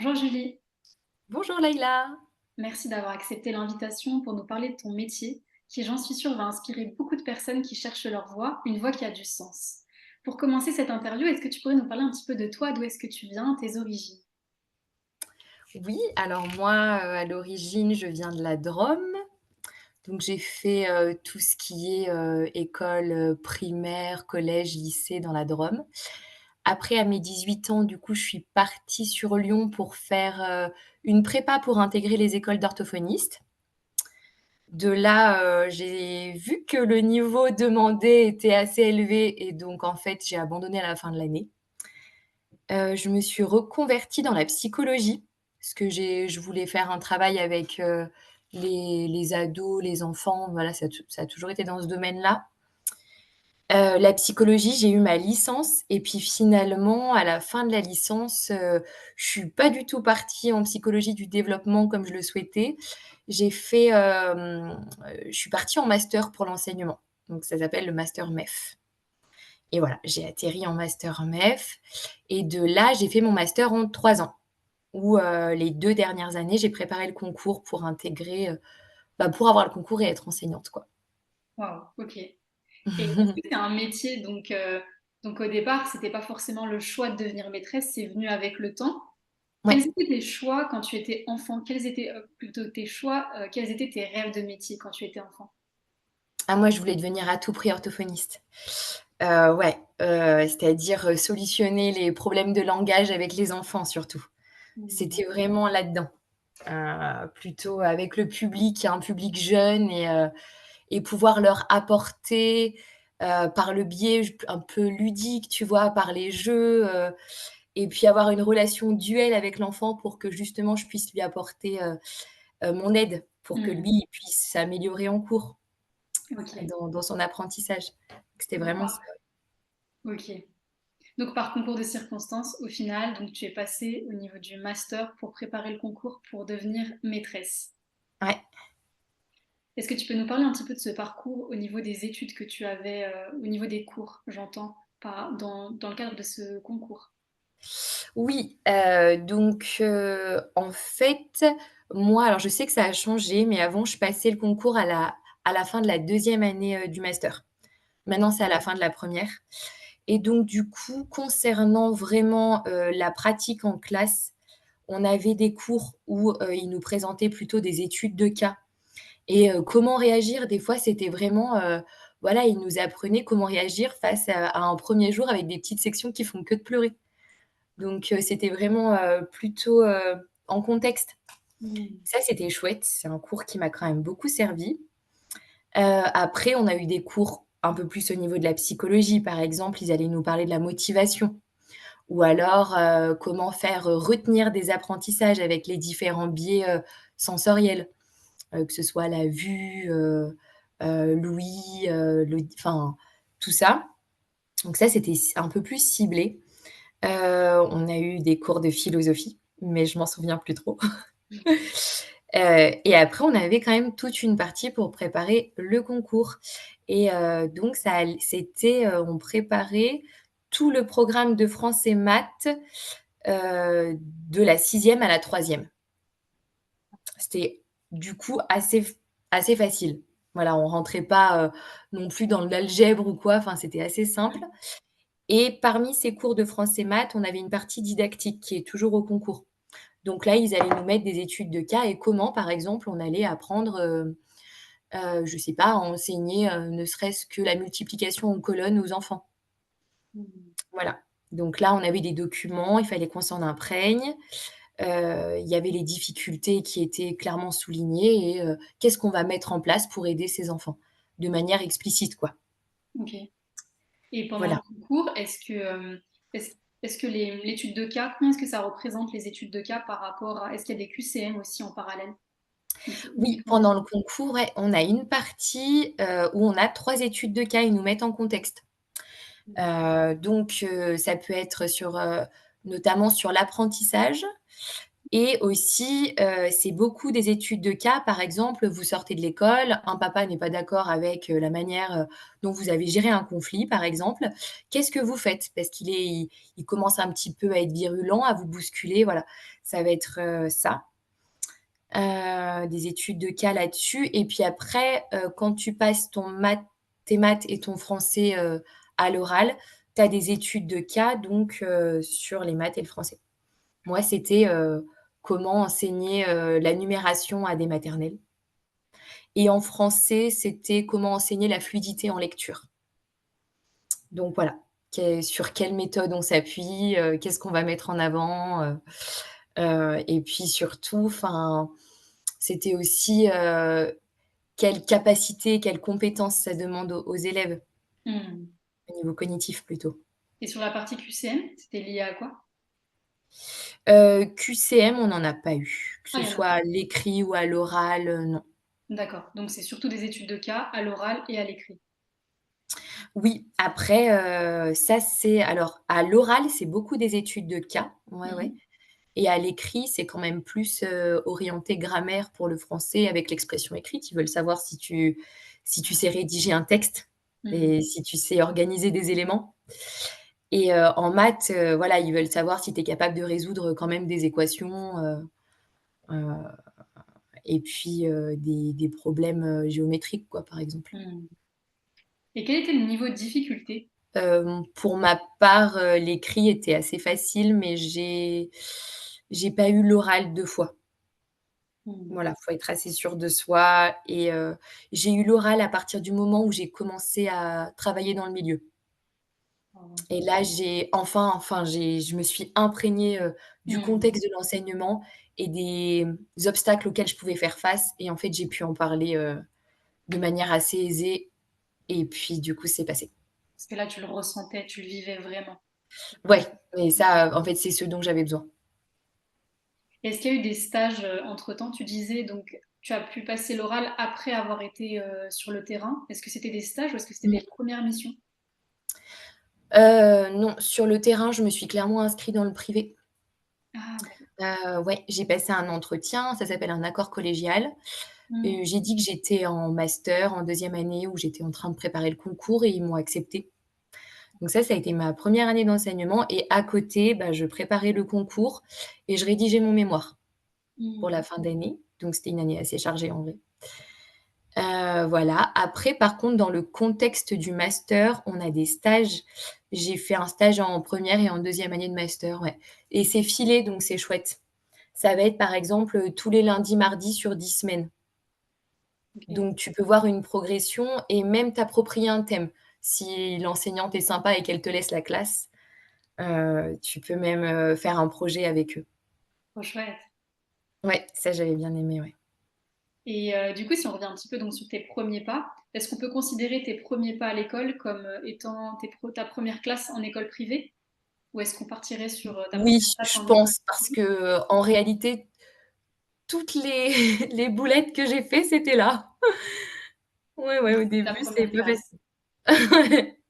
Bonjour Julie, Bonjour Leïla. merci d'avoir accepté l'invitation pour nous parler de ton métier, qui j'en suis sûre va inspirer beaucoup de personnes qui cherchent leur voie, une voie qui a du sens. Pour commencer cette interview, est-ce que tu pourrais nous parler un petit peu de toi, d'où est-ce que tu viens, tes origines? Oui, alors moi, à l'origine, je viens de la Drôme, donc j'ai fait, tout ce qui est, école, primaire, collège, lycée dans la Drôme. Après, à mes 18 ans, du coup, je suis partie sur Lyon pour faire, une prépa pour intégrer les écoles d'orthophonistes. De là, j'ai vu que le niveau demandé était assez élevé et donc en fait, j'ai abandonné à la fin de l'année. Je me suis reconvertie dans la psychologie, parce que je voulais faire un travail avec, les ados, les enfants, voilà, ça a toujours été dans ce domaine-là. La psychologie, j'ai eu ma licence et puis finalement, à la fin de la licence, je suis pas du tout partie en psychologie du développement comme je le souhaitais. Je suis partie en master pour l'enseignement, donc ça s'appelle le master MEF. Et voilà, j'ai atterri en master MEF et de là, j'ai fait mon master en 3 ans où, les 2 dernières années, j'ai préparé le concours pour intégrer, pour avoir le concours et être enseignante, quoi. Waouh, ok. Et est-ce que c'est un métier, donc au départ, c'était pas forcément le choix de devenir maîtresse, c'est venu avec le temps. Quels Ouais. étaient tes choix quand tu étais enfant? Quels étaient plutôt tes choix, quels étaient tes rêves de métier quand tu étais enfant? Ah moi, je voulais devenir à tout prix orthophoniste. Ouais, c'est-à-dire, solutionner les problèmes de langage avec les enfants surtout. Hmm. C'était vraiment là-dedans, plutôt avec le public, un public jeune et pouvoir leur apporter, par le biais un peu ludique, tu vois? Par les jeux, et puis avoir une relation duel avec l'enfant pour que justement je puisse lui apporter, mon aide pour que Hmm. lui, il puisse s'améliorer en cours Ok, dans son apprentissage. Donc c'était vraiment ça. d'accord. Ok. Donc par concours de circonstances, au final, donc tu es passée au niveau du master pour préparer le concours pour devenir maîtresse. Ouais. Est-ce que tu peux nous parler un petit peu de ce parcours au niveau des études que tu avais, au niveau des cours, j'entends, pas dans le cadre de ce concours? Oui, en fait, moi alors je sais que ça a changé, mais avant je passais le concours à la fin de la deuxième année, du master. Maintenant, c'est à la fin de la première. Et donc du coup, concernant vraiment, la pratique en classe, on avait des cours où, ils nous présentaient plutôt des études de cas et comment réagir. Des fois, c'était vraiment, voilà, ils nous apprenaient comment réagir face à un premier jour avec des petites sections qui font que de pleurer. Donc c'était vraiment, plutôt, en contexte. Mmh. Ça, c'était chouette. C'est un cours qui m'a quand même beaucoup servi. Après, on a eu des cours un peu plus au niveau de la psychologie. Par exemple, ils allaient nous parler de la motivation ou alors, comment faire, retenir des apprentissages avec les différents biais, sensoriels, que ce soit la vue, l'ouïe, enfin, tout ça. Donc ça, c'était un peu plus ciblé. On a eu des cours de philosophie, mais je m'en souviens plus trop. Et après, on avait quand même toute une partie pour préparer le concours et donc on préparait tout le programme de français maths, de la sixième à la troisième. C'était du coup assez facile. Voilà, on rentrait pas, non plus dans l'algèbre ou quoi, enfin, c'était assez simple et parmi ces cours de français maths, on avait une partie didactique qui est toujours au concours. Donc là, ils allaient nous mettre des études de cas et comment, par exemple, on allait apprendre, je sais pas, à enseigner, ne serait-ce que la multiplication en colonnes aux enfants. Mmh. Voilà. Donc là, on avait des documents, il fallait qu'on s'en imprègne. Il y avait les difficultés qui étaient clairement soulignées et qu'est-ce qu'on va mettre en place pour aider ces enfants? De manière explicite, quoi. OK. Et pendant le Voilà. concours, est-ce que l'étude de cas, comment est-ce que ça représente les études de cas par rapport à est-ce qu'il y a des QCM aussi en parallèle? Ou c'est Oui, uniquement des pendant le concours, ouais, on a une partie, où on a 3 études de cas, ils nous mettent en contexte. Ça peut être sur, notamment sur l'apprentissage, Et aussi, c'est beaucoup des études de cas. Par exemple, vous sortez de l'école, un papa n'est pas d'accord avec, la manière, dont vous avez géré un conflit, par exemple. Qu'est-ce que vous faites? Parce qu'il commence un petit peu à être virulent, à vous bousculer, voilà. Ça va être, ça, des études de cas là-dessus et puis après, quand tu passes tes maths et ton français, à l'oral, tu as des études de cas donc sur les maths et le français. Moi, c'était, comment enseigner, la numération à des maternelles et en français, c'était comment enseigner la fluidité en lecture. Donc voilà, sur quelle méthode on s'appuie, qu'est-ce qu'on va mettre en avant, et puis surtout, enfin, c'était aussi, quelle capacité, quelles compétences ça demande aux élèves, Mmh. au niveau cognitif plutôt. Et sur la partie QCM, c'était lié à quoi? QCM, on n'en a pas eu, que Ah, ce il y en a soit pas. à l'écrit ou à l'oral, non. D'accord, donc c'est surtout des études de cas à l'oral et à l'écrit. Oui, après, ça c'est alors à l'oral, c'est beaucoup des études de cas, ouais, Mmh. ouais et à l'écrit, c'est quand même plus, orienté grammaire pour le français avec l'expression écrite. Ils veulent savoir si tu sais rédiger un texte Mmh. et si tu sais organiser des éléments et en maths, voilà, ils veulent savoir si tu es capable de résoudre quand même des équations, heu et puis, des problèmes, géométriques quoi, par exemple. Mmh. Et quel était le niveau de difficulté? Pour ma part, l'écrit était assez facile, mais j'ai pas eu l'oral 2 fois. Mmh. Voilà, faut être assez sûr de soi et j'ai eu l'oral à partir du moment où j'ai commencé à travailler dans le milieu Oh. et là, j'ai enfin, je me suis imprégnée, du Mmh. contexte de l'enseignement et des obstacles auxquels je pouvais faire face et en fait, j'ai pu en parler, de manière assez aisée et puis du coup, c'est passé. Parce que là, tu le ressentais, tu le vivais vraiment. Ouais, et ça, en fait, c'est ce dont j'avais besoin. Est-ce qu'il y a eu des stages, entre-temps? Tu disais donc tu as pu passer l'oral après avoir été, sur le terrain. Est-ce que c'était des stages ou est-ce que c'était des premières missions? Non, sur le terrain, je me suis clairement inscrite dans le privé. Ah d'accord. Ouais, j'ai passé un entretien, ça s'appelle un accord collégial. Mmh. J'ai dit que j'étais en master, en deuxième année où j'étais en train de préparer le concours et ils m'ont acceptée. Donc ça a été ma première année d'enseignement et à côté, bah, je préparais le concours et je rédigeais mon mémoire pour Mmh. la fin d'année. Donc c'était une année assez chargée en vrai. Voilà. Après, par contre, dans le contexte du master, on a des stages. J'ai fait un stage en première et en deuxième année de master, ouais et c'est filé, donc c'est chouette. Ça va être, par exemple, tous les lundis, mardis sur 10 semaines. OK. Donc tu peux voir une progression et même t'approprier un thème. Si l'enseignante est sympa et qu'elle te laisse la classe, tu peux même, faire un projet avec eux. Trop chouette. Ouais, ça j'avais bien aimé, ouais. Et du coup, si on revient un petit peu donc sur tes premiers pas, est-ce qu'on peut considérer tes premiers pas à l'école comme, étant ta première classe en école privée? Ou est-ce qu'on partirait sur, ta Oui, première classe je en école pense parce publique? que en réalité, toutes les les boulettes que j'ai fait, c'était là. Ouais, ouais, Donc au c'était ta début, c'est première pas classe. facile. Ouais.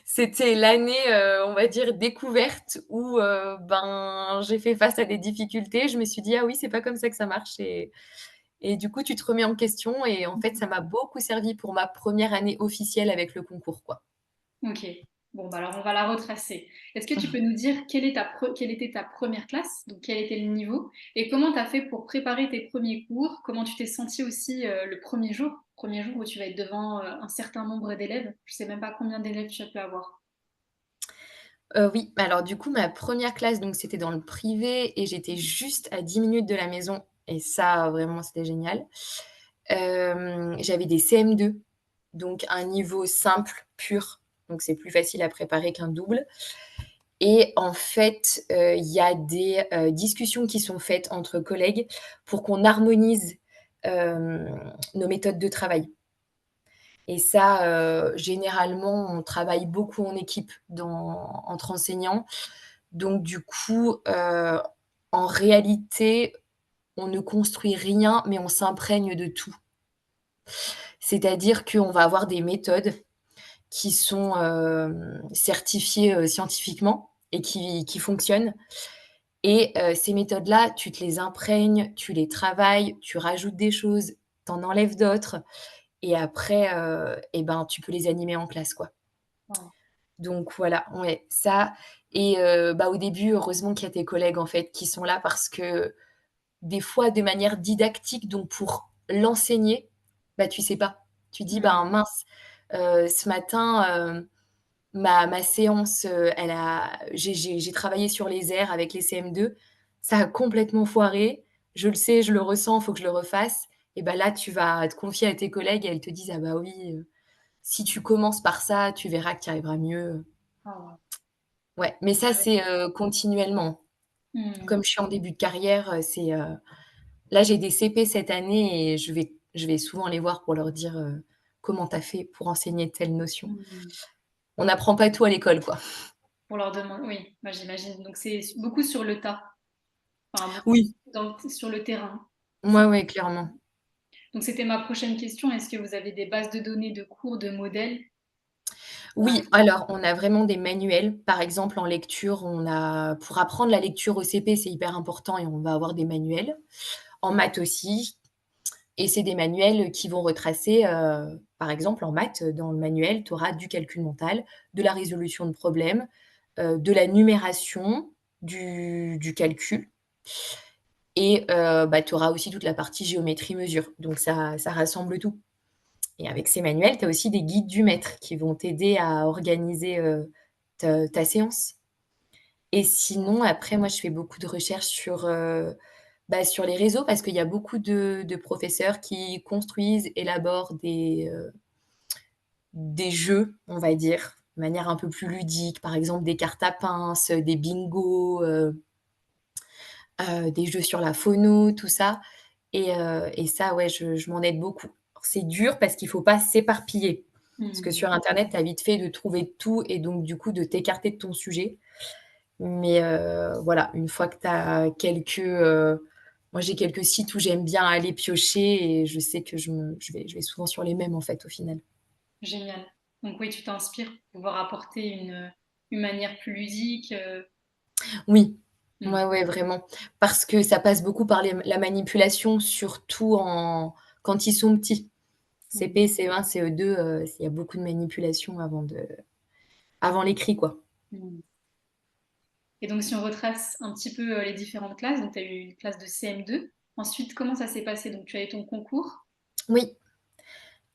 C'était l'année, on va dire découverte où, ben, j'ai fait face à des difficultés. Je me suis dit: «Ah oui, c'est pas comme ça que ça marche» et du coup, tu te remets en question et en fait, ça m'a beaucoup servi pour ma première année officielle avec le concours, quoi. OK. Bon, bah, alors on va la retracer. Est-ce que tu peux nous dire quelle était ta première classe? Donc quel était le niveau? Et comment tu as fait pour préparer tes premiers cours? Comment tu t'es sentie aussi, le premier jour? Premier jour où tu vas être devant, un certain nombre d'élèves. Je sais même pas combien d'élèves tu as pu avoir. Oui, alors du coup, ma première classe, donc c'était dans le privé et j'étais juste à 10 minutes de la maison et ça, vraiment, c'était génial. J'avais des CM2, donc un niveau simple, pur, donc c'est plus facile à préparer qu'un double et en fait, il y a des, discussions qui sont faites entre collègues pour qu'on harmonise, nos méthodes de travail et ça, généralement, on travaille beaucoup en équipe entre enseignants donc du coup, en réalité, on ne construit rien, mais on s'imprègne de tout. C'est-à-dire qu'on va avoir des méthodes qui sont, certifiées, scientifiquement et qui fonctionnent et ces méthodes-là, tu te les imprègnes, tu les travailles, tu rajoutes des choses, tu en enlèves d'autres et après, et ben, tu peux les animer en classe, quoi. Waouh. Donc voilà, ouais, ça et bah, au début, heureusement qu'il y a tes collègues, en fait, qui sont là parce que des fois, de manière didactique, donc pour l'enseigner, bah, tu sais pas. Tu dis: Mmh. «Ben, mince, ce matin, ma séance, elle a j'ai travaillé sur les airs avec les CM2, ça a complètement foiré. Je le sais, je le ressens, il faut que je le refasse» et bah, là, tu vas te confier à tes collègues et elles te disent: «Ah bah oui, si tu commences par ça, tu verras que tu y arriveras mieux». Ah waouh. Ouais, mais ça, Ouais. c'est, continuellement. Mmh. Comme je suis en début de carrière, là, j'ai des CP cette année et je vais souvent les voir pour leur dire, «Comment tu as fait pour enseigner telle notion?» Mmh. On n'apprend pas tout à l'école, quoi. Pour leur demander, oui, bah, j'imagine. Donc c'est beaucoup sur le tas, enfin beaucoup Oui. sur le terrain. Ouais, C'est ouais, clairement. donc c'était ma prochaine question. Est-ce que vous avez des bases de données de cours, de modèles? Oui, alors on a vraiment des manuels. Par exemple, en lecture, on a pour apprendre la lecture au CP, c'est hyper important et on va avoir des manuels. En maths aussi et c'est des manuels qui vont retracer, par exemple, en maths, dans le manuel, tu auras du calcul mental, de la résolution de problèmes, de la numération, du calcul et bah, tu auras aussi toute la partie géométrie mesure. Donc ça rassemble tout et avec ces manuels, tu as aussi des guides du maître qui vont t'aider à organiser, te ta séance et sinon après moi je fais beaucoup de recherches sur, bah, sur les réseaux parce qu'il y a beaucoup de professeurs qui construisent, élaborent des jeux, on va dire, de manière un peu plus ludique, par exemple des cartes à pince, des bingos, des jeux sur la phono, tout ça et ça, ouais, je m'en aide beaucoup. Alors c'est dur parce qu'il faut pas s'éparpiller, parce que Mmh. sur internet, tu as vite fait de trouver tout et donc du coup de t'écarter de ton sujet. Mais voilà, une fois que tu as quelques, moi j'ai quelques sites où j'aime bien aller piocher et je sais que je vais souvent sur les mêmes, en fait, au final. Génial. Donc oui, tu t'inspires pour pouvoir apporter une manière plus ludique, Oui, mmh. ouais, ouais, vraiment. Parce que ça passe beaucoup par la manipulation, surtout quand ils sont petits. Mmh. CP, CE1, CE2, il y a beaucoup de manipulation avant l'écrit, quoi. Mmh. Et donc si on retrace un petit peu, les différentes classes, donc tu as eu une classe de CM2. Ensuite, comment ça s'est passé? Donc tu as eu ton concours? Oui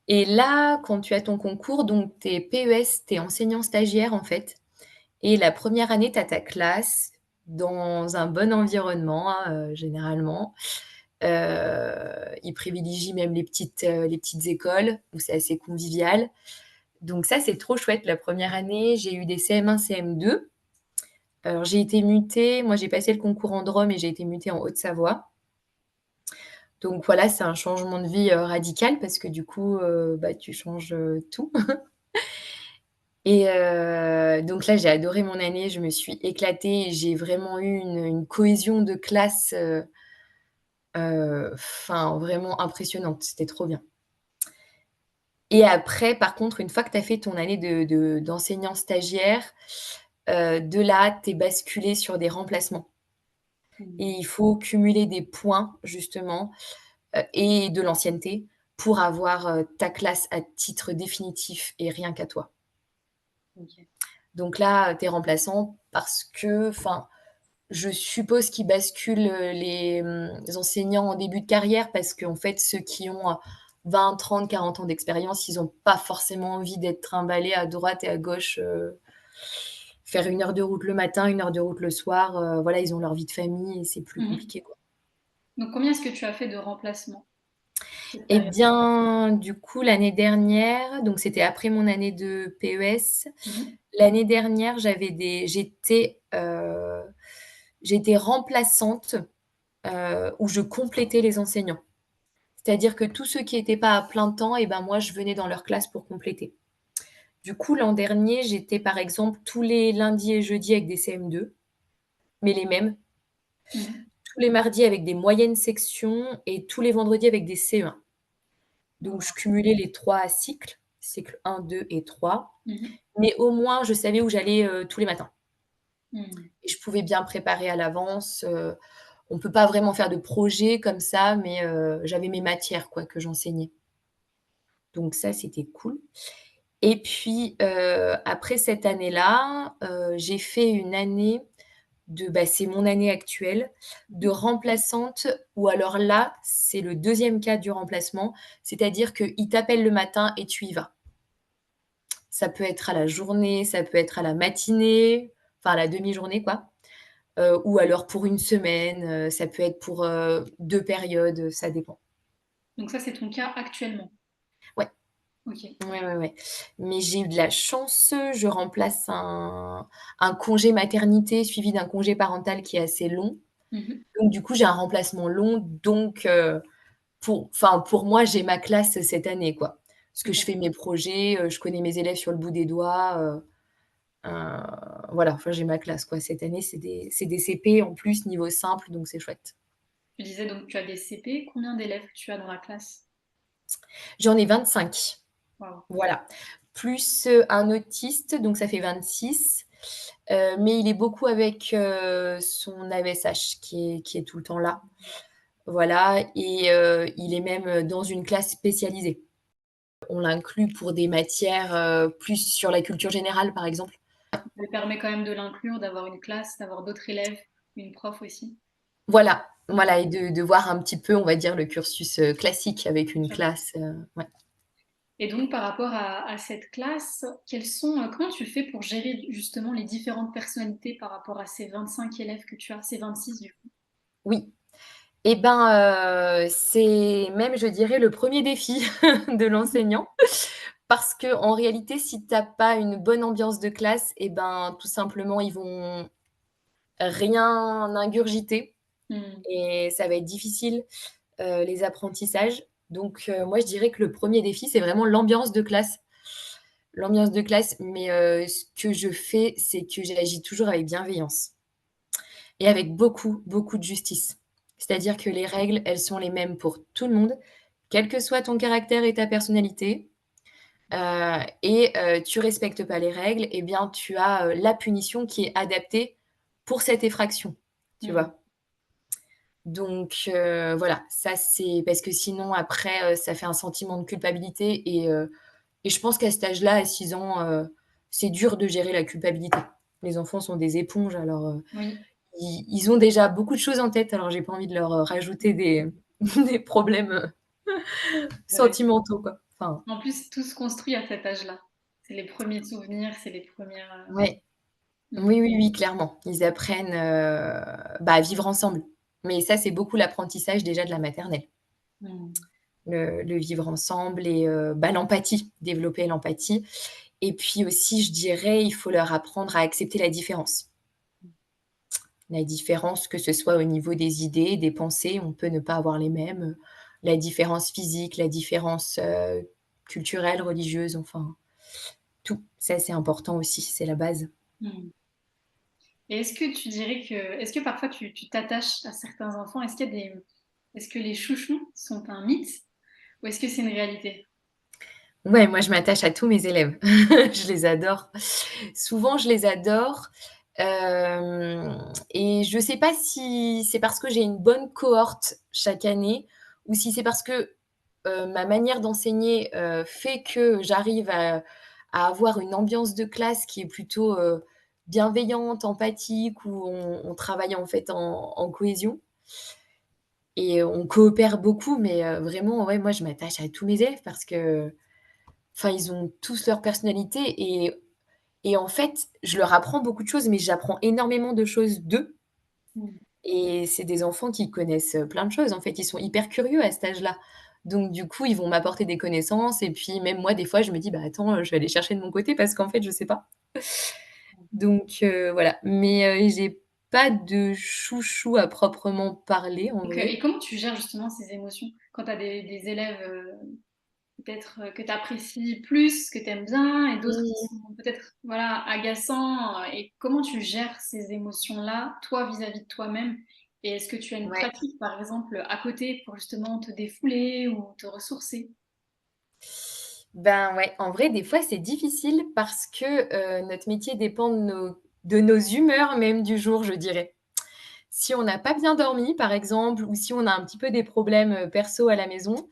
et là, quand tu as ton concours, donc tu es PES, tu es enseignant stagiaire, en fait et la première année, tu as ta classe dans un bon environnement, hein, généralement. Ils privilégient même les petites écoles où c'est assez convivial. Donc ça, c'est trop chouette. La première année, j'ai eu des CM1, CM2. Alors j'ai été mutée, moi j'ai passé le concours en Drôme et j'ai été mutée en Haute-Savoie. Donc voilà, c'est un changement de vie, radical parce que du coup, bah, tu changes, tout et donc là, j'ai adoré mon année, je me suis éclatée et j'ai vraiment eu une cohésion de classe, enfin vraiment impressionnante. C'était trop bien. Et après, par contre, une fois que tu as fait ton année d'enseignant stagiaire, de là, tu es basculé sur des remplacements et Mmh. il faut cumuler des points justement, et de l'ancienneté pour avoir, ta classe à titre définitif et rien qu'à toi. OK. Donc là, tu es remplaçant parce que enfin, je suppose qu'ils basculent, les enseignants en début de carrière parce qu'en fait, ceux qui ont, 20, 30, 40 ans d'expérience, ils ont pas forcément envie d'être trimballés à droite et à gauche, faire 1 heure de route le matin, 1 heure de route le soir, voilà, ils ont leur vie de famille et c'est plus Mmh. compliqué, quoi. Donc combien est-ce que tu as fait de remplacements cette Et période? bien, du coup, l'année dernière, donc c'était après mon année de PES, Mmh. l'année dernière, j'étais remplaçante, où je complétais les enseignants. C'est-à-dire que tous ceux qui étaient pas à plein temps et ben, moi, je venais dans leur classe pour compléter. Du coup, l'an dernier, j'étais, par exemple, tous les lundis et jeudis avec des CM2, mais les mêmes, Mmh. tous les mardis avec des moyennes sections et tous les vendredis avec des CE1. Oh Donc je waouh. cumulais les 3 cycles, cycle 1, 2 et 3, Mmh mh. mais au moins je savais où j'allais, tous les matins Mmh. et je pouvais bien préparer à l'avance, on peut pas vraiment faire de projet comme ça, mais j'avais mes matières quoi que j'enseignais. Donc ça, c'était cool et puis, après cette année-là, j'ai fait une année c'est mon année actuelle, de Mmh. remplaçante ou alors là, c'est le deuxième cas du remplacement, c'est-à-dire qu'ils t'appellent le matin et tu y vas. Ça peut être à la journée, ça peut être à la matinée, enfin à la demi-journée quoi, ou alors pour une semaine, ça peut être pour, 2 périodes, ça dépend. Donc ça, c'est ton cas actuellement? Ouais, OK. ouais. Mais j'ai eu de la chance, je remplace un congé maternité suivi d'un congé parental qui est assez long. Mmh. Donc du coup, j'ai un remplacement long, donc pour moi, j'ai ma classe cette année, quoi. Parce que je Super. fais mes projets, je connais mes élèves sur le bout des doigts, voilà, enfin, j'ai ma classe, quoi. Cette année, c'est des CP en plus, niveau simple, donc c'est chouette. Tu disais donc tu as des CP, combien d'élèves tu as dans la classe? J'en ai 25, Waouh! voilà. Plus, un autiste, donc ça fait 26, mais il est beaucoup avec, son AESH qui est tout le temps là, voilà et il est même, dans une classe spécialisée. On l'inclut pour des matières, plus sur la culture générale, par exemple. Ça permet quand même de l'inclure, d'avoir une classe, d'avoir d'autres élèves, une prof aussi? Voilà, Mmh. voilà et de voir un petit peu, on va dire, le cursus, classique avec une Sûr. classe, ouais. Et donc par rapport à cette classe, quels sont, comment tu fais pour gérer justement les différentes personnalités par rapport à ces 25 élèves que tu as? Ces 26 du coup? Oui et ben, c'est même, je dirais, le premier défi de l'enseignant parce qu'en réalité, si tu as pas une bonne ambiance de classe et ben, tout simplement, ils vont rien ingurgiter Mmh. et ça va être difficile, les apprentissages. Donc moi, je dirais que le premier défi, c'est vraiment l'ambiance de classe. L'ambiance de classe, mais ce que je fais, c'est que j'agis toujours avec bienveillance et avec beaucoup, beaucoup de justice. C'est-à-dire que les règles, elles sont les mêmes pour tout le monde, quel que soit ton caractère et ta personnalité, tu respectes pas les règles et bien, tu as, la punition qui est adaptée pour cette effraction, tu Mmh. vois? Donc voilà, ça c'est parce que sinon après, ça fait un sentiment de culpabilité et je pense qu'à cet âge-là, à 6 ans, c'est dur de gérer la culpabilité. Les enfants sont des éponges, alors, Oui. ils ont déjà beaucoup de choses en tête, alors j'ai pas envie de leur, rajouter des des problèmes, C'est vrai. sentimentaux, quoi. Enfin, En plus, tout se construit à cet âge-là. C'est les premiers souvenirs, c'est les premières. ouais. Mmh. Oui, clairement. Ils apprennent, à vivre ensemble. Mais ça, c'est beaucoup l'apprentissage déjà de la maternelle. Mmh. Le vivre ensemble et l'empathie, développer l'empathie et puis aussi, je dirais, il faut leur apprendre à accepter la différence. La différence, que ce soit au niveau des idées, des pensées, on peut ne pas avoir les mêmes, la différence physique, la différence, culturelle, religieuse, enfin tout. Ça, c'est important aussi, c'est la base. Mmh. Et est-ce que parfois tu t'attaches à certains enfants? Est-ce que les chouchous sont un mythe ou est-ce que c'est une réalité? Ouais, moi, je m'attache à tous mes élèves. Je les adore. Souvent, je les adore, et je sais pas si c'est parce que j'ai une bonne cohorte chaque année ou si c'est parce que, ma manière d'enseigner, fait que j'arrive à avoir une ambiance de classe qui est plutôt, bienveillante, empathique, où on travaille, en fait, en cohésion et on coopère beaucoup mais vraiment, ouais, moi, je m'attache à tous mes élèves parce que enfin, ils ont tous leur personnalité et en fait, je leur apprends beaucoup de choses, mais j'apprends énormément de choses d'eux Mmh. et c'est des enfants qui connaissent, plein de choses, en fait. Ils sont hyper curieux à cet âge-là. Donc du coup, ils vont m'apporter des connaissances et puis même moi, des fois, je me dis: «Bah, attends, je vais aller chercher de mon côté parce qu'en fait, je sais pas». Donc voilà. Mais j'ai pas de chouchou à proprement parler, en Donc, vrai. et comment tu gères justement ces émotions quand tu as des élèves, peut-être, que tu apprécies plus, que tu aimes bien et d'autres qui Mmh, sont peut-être, voilà, agaçants, et comment tu gères ces émotions-là, toi, vis-à-vis de toi-même? Et est-ce que tu as une ouais. pratique, par exemple, à côté pour justement te défouler ou te ressourcer? Ben, ouais, en vrai, des fois, c'est difficile parce que, notre métier dépend de de nos humeurs même du jour, je dirais. Si on n'a pas bien dormi, par exemple, ou si on a un petit peu des problèmes, perso à la maison,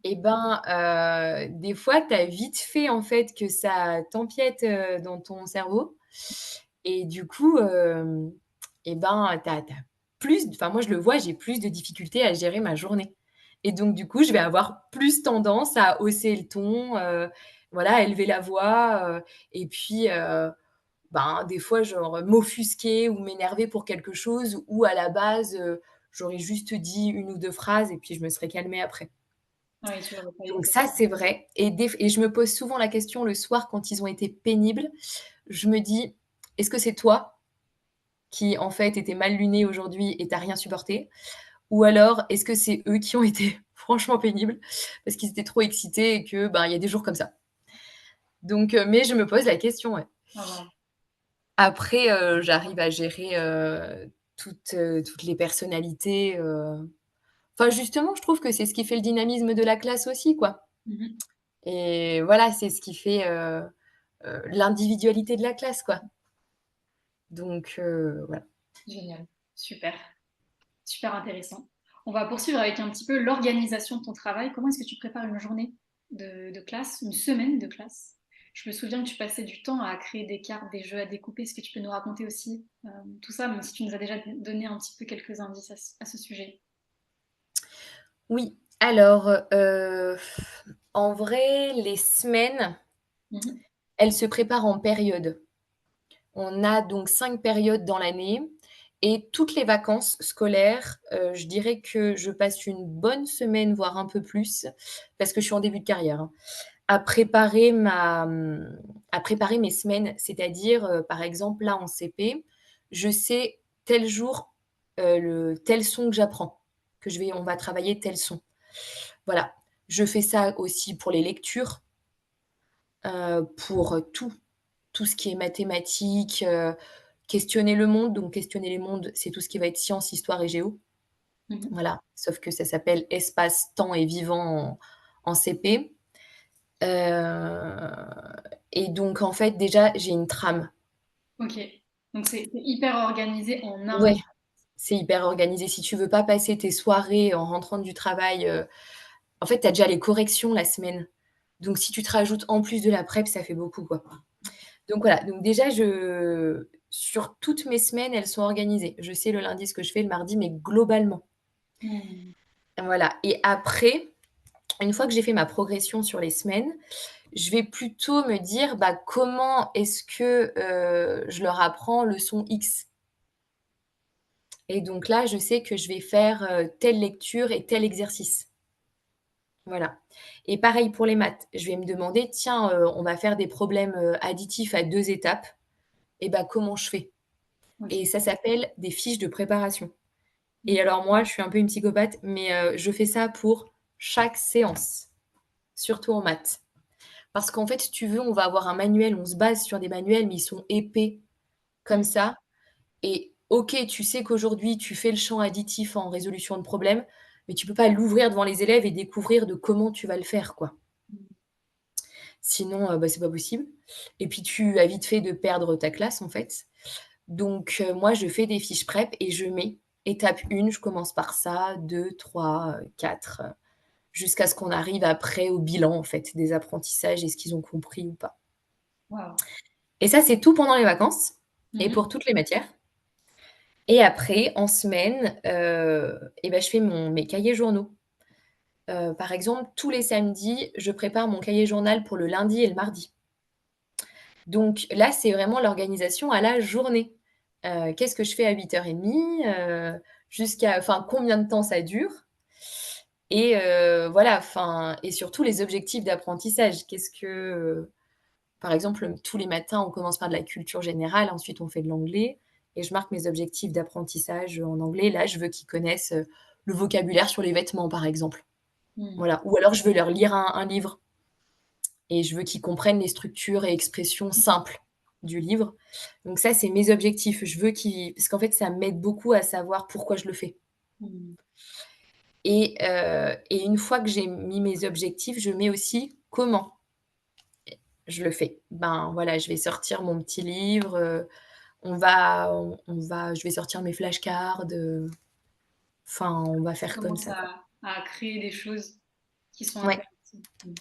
et ben, des fois, tu as vite fait, en fait, que ça t'empiète, dans ton cerveau et du coup, et ben, tu as plus enfin, moi, je le vois, j'ai plus de difficultés à gérer ma journée et donc du coup, je vais avoir plus tendance à hausser le ton, voilà, à élever la voix, et puis, ben, des fois, genre, m'offusquer ou m'énerver pour quelque chose où à la base, j'aurais juste dit une ou 2 phrases et puis je me serais calmée après. Oui, tu le repays Donc ça, c'est vrai et je me pose souvent la question le soir quand ils ont été pénibles. Je me dis: «Est-ce que c'est toi qui, en fait, étais mal luné aujourd'hui et tu as rien supporté? Ou alors est-ce que c'est eux qui ont été franchement pénibles parce qu'ils étaient trop excités et que, ben, il y a des jours comme ça?» Donc mais je me pose la question, ouais. Ah waouh! Après, j'arrive à gérer, toutes les personnalités, enfin, justement, je trouve que c'est ce qui fait le dynamisme de la classe aussi, quoi Mmh. et voilà, c'est ce qui fait, l'individualité de la classe, quoi. Donc voilà. Génial, super, super intéressant. On va poursuivre avec un petit peu l'organisation de ton travail. Comment est-ce que tu prépares une journée de classe, une semaine de classe? Je me souviens que tu passais du temps à créer des cartes, des jeux à découper. Est-ce que tu peux nous raconter aussi, tout ça, même si tu nous as déjà donné un petit peu quelques indices à ce sujet? Oui, alors, en vrai, les semaines, Mmh. elles se préparent en périodes. On a donc 5 périodes dans l'année et toutes les vacances scolaires, je dirais que je passe une bonne semaine, voire un peu plus, parce que je suis en début de carrière, hein, à préparer à préparer mes semaines. C'est-à-dire, par exemple, là, en CP, je sais tel jour, le tel son que j'apprends, on va travailler tel son. Voilà. Je fais ça aussi pour les lectures, pour tout ce qui est mathématiques, questionner le monde. Donc questionner les mondes, c'est tout ce qui va être sciences, histoire et géo. Mmh. Voilà, sauf que ça s'appelle espace, temps et vivant en CP. Heu et donc en fait, déjà, j'ai une trame. OK. Donc c'est hyper organisé en Ouais, amont. c'est hyper organisé. Si tu veux pas passer tes soirées en rentrant du travail, en fait, tu as déjà les corrections la semaine. Donc si tu te rajoutes en plus de la prep, ça fait beaucoup, quoi. Donc voilà, donc déjà sur toutes mes semaines, elles sont organisées. Je sais le lundi ce que je fais, le mardi, mais globalement. Mmh. Voilà et après, une fois que j'ai fait ma progression sur les semaines, je vais plutôt me dire: «Bah, comment est-ce que, je leur apprends le son X?» et donc là, je sais que je vais faire, telle lecture et tel exercice. Voilà et pareil pour les maths. Je vais me demander: «Tiens, on va faire des problèmes, additifs à 2 étapes et bah, comment je fais?» et OK. ça s'appelle des fiches de préparation. Mmh. Et alors moi, je suis un peu une psychopathe, mais je fais ça pour chaque séance, surtout en maths. Parce qu'en fait, si tu veux, on va avoir un manuel, on se base sur des manuels, mais ils sont épais comme Mmh. ça et OK, tu sais qu'aujourd'hui, tu fais le champ additif en résolution de problème, mais tu peux pas l'ouvrir devant les élèves et découvrir de comment tu vas le faire, quoi. Mmh. Sinon, bah, c'est pas possible et puis tu as vite fait de perdre ta classe, en fait. Donc moi, je fais des fiches prep et je mets étape 1, je commence par ça, 2, 3, 4, jusqu'à ce qu'on arrive après au bilan, en fait, des apprentissages. Est-ce qu'ils ont compris ou pas? Waouh! Et ça, c'est tout pendant les vacances et Mmh. pour toutes les matières et après en semaine, et bah, je fais mes cahiers journaux. Par exemple, tous les samedis, je prépare mon cahier journal pour le lundi et le mardi. Donc là, c'est vraiment l'organisation à la journée. Qu'est-ce que je fais à 8:30, jusqu'à enfin, combien de temps ça dure? Et voilà, enfin et surtout les objectifs d'apprentissage. Par exemple, tous les matins, on commence par de la culture générale, ensuite on fait de l'anglais et je marque mes objectifs d'apprentissage, en anglais. Là, je veux qu'ils connaissent, le vocabulaire sur les vêtements, par exemple. Mmh. Voilà. Ou alors je veux leur lire un livre et je veux qu'ils comprennent les structures et expressions simples du livre. Donc ça, c'est mes objectifs. Je veux qu'ils parce qu'en fait, ça m'aide beaucoup à savoir pourquoi je le fais. Mmh. Et une fois que j'ai mis mes objectifs, je mets aussi comment je le fais. Ben, voilà, je vais sortir mon petit livre, je vais sortir mes flashcards, enfin, on va Tu faire comme commences ça, quoi. à créer des choses qui sont Ouais, interactives. Mmh.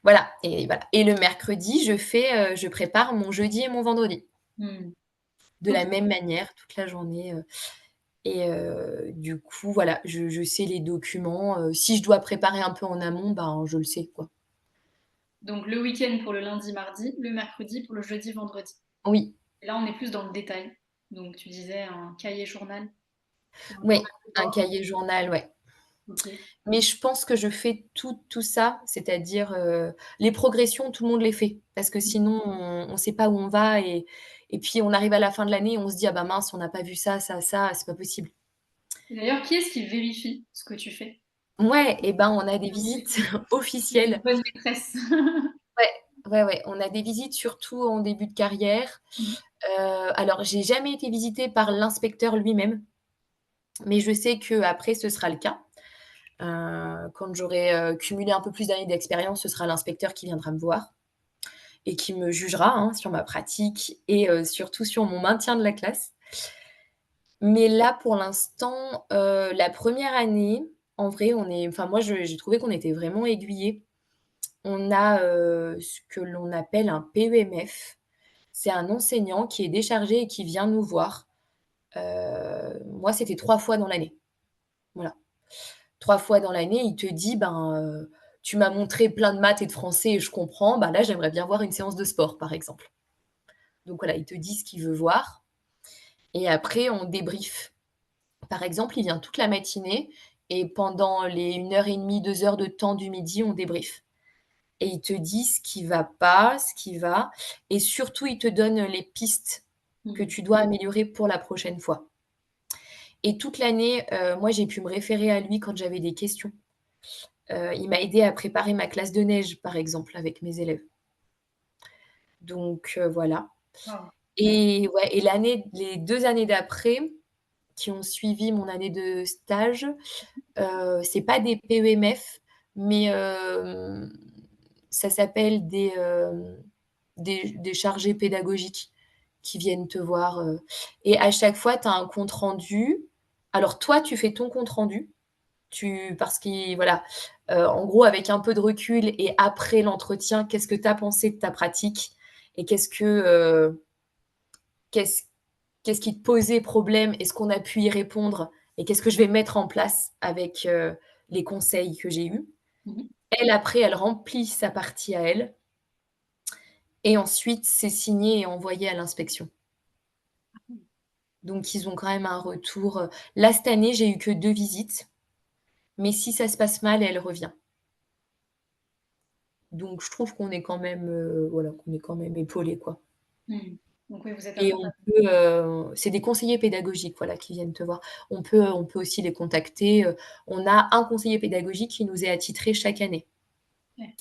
voilà et le mercredi, je prépare mon jeudi et mon vendredi. Mmh. De OK. la même manière toute la journée, et du coup, voilà, je sais les documents, si je dois préparer un peu en amont, ben, je le sais, quoi. Donc le week-end pour le lundi, mardi, le mercredi pour le jeudi, vendredi. Oui, Et là, on est plus dans le détail. Donc tu disais un cahier journal ou un journal oui, de un bord. cahier journal, ouais. OK. Mais je pense que je fais tout ça, c'est-à-dire, les progressions, tout le monde les fait parce que Mmh. sinon on sait pas où on va et puis on arrive à la fin de l'année et on se dit: «Ah bah mince, on n'a pas vu ça, ça, ça, c'est pas possible». Et d'ailleurs, qui est-ce qui vérifie ce que tu fais? Ouais et ben, on a des Ensuite, visites tu es une officielles. bonne maîtresse. Ouais, ouais, ouais, on a des visites surtout en début de carrière. Mmh. Alors j'ai jamais été visitée par l'inspecteur lui-même, mais je sais qu'après ce sera le cas. Quand j'aurai, cumulé un peu plus d'années d'expérience, ce sera l'inspecteur qui viendra me voir et qui me jugera, hein, sur ma pratique et surtout sur mon maintien de la classe. Mais là, pour l'instant, la première année, en vrai, moi, j'ai trouvé qu'on était vraiment aiguillés. On a, ce que l'on appelle un PEMF. C'est un enseignant qui est déchargé et qui vient nous voir. Moi, c'était 3 fois dans l'année. Voilà. 3 fois dans l'année, il te dit: «Ben, tu m'as montré plein de maths et de français et je comprends, bah, là, j'aimerais bien voir une séance de sport», par exemple. Donc voilà, il te dit ce qu'il veut voir et après on débrief. Par exemple, il vient toute la matinée et pendant les 1 heure et demie, 2 heures de temps du midi, on débrief et il te dit ce qui va pas, ce qui va et surtout, il te donne les pistes que Mmh. tu dois améliorer pour la prochaine fois et toute l'année, moi, j'ai pu me référer à lui quand j'avais des questions. Il m'a aidée à préparer ma classe de neige, par exemple, avec mes élèves. Donc voilà Waouh! et ouais et les 2 années d'après, qui ont suivi mon année de stage, c'est pas des PEMF, mais ça s'appelle des chargés pédagogiques qui viennent te voir, et à chaque fois, tu as un compte rendu. Alors toi, tu fais ton compte rendu, parce qu'il voilà, en gros, avec un peu de recul et après l'entretien, qu'est-ce que tu as pensé de ta pratique et qu'est-ce qu'est-ce qui te posait problème? Est-ce qu'on a pu y répondre? Et qu'est-ce que je vais mettre en place avec, les conseils que j'ai eus? Mmh mh. Elle, après, elle remplit sa partie à elle et ensuite c'est signé et envoyé à l'inspection. Donc ils ont quand même un retour, là, cette année, j'ai eu que 2 visites, mais si ça se passe mal, elle revient. Donc je trouve qu'on est quand même, voilà, qu'on est quand même épaulés, quoi. Mmh. Donc oui, vous êtes Et accompagnés. c'est des conseillers pédagogiques, voilà, qui viennent te voir. On peut aussi les contacter, on a un conseiller pédagogique qui nous est attitré chaque année. Ouais.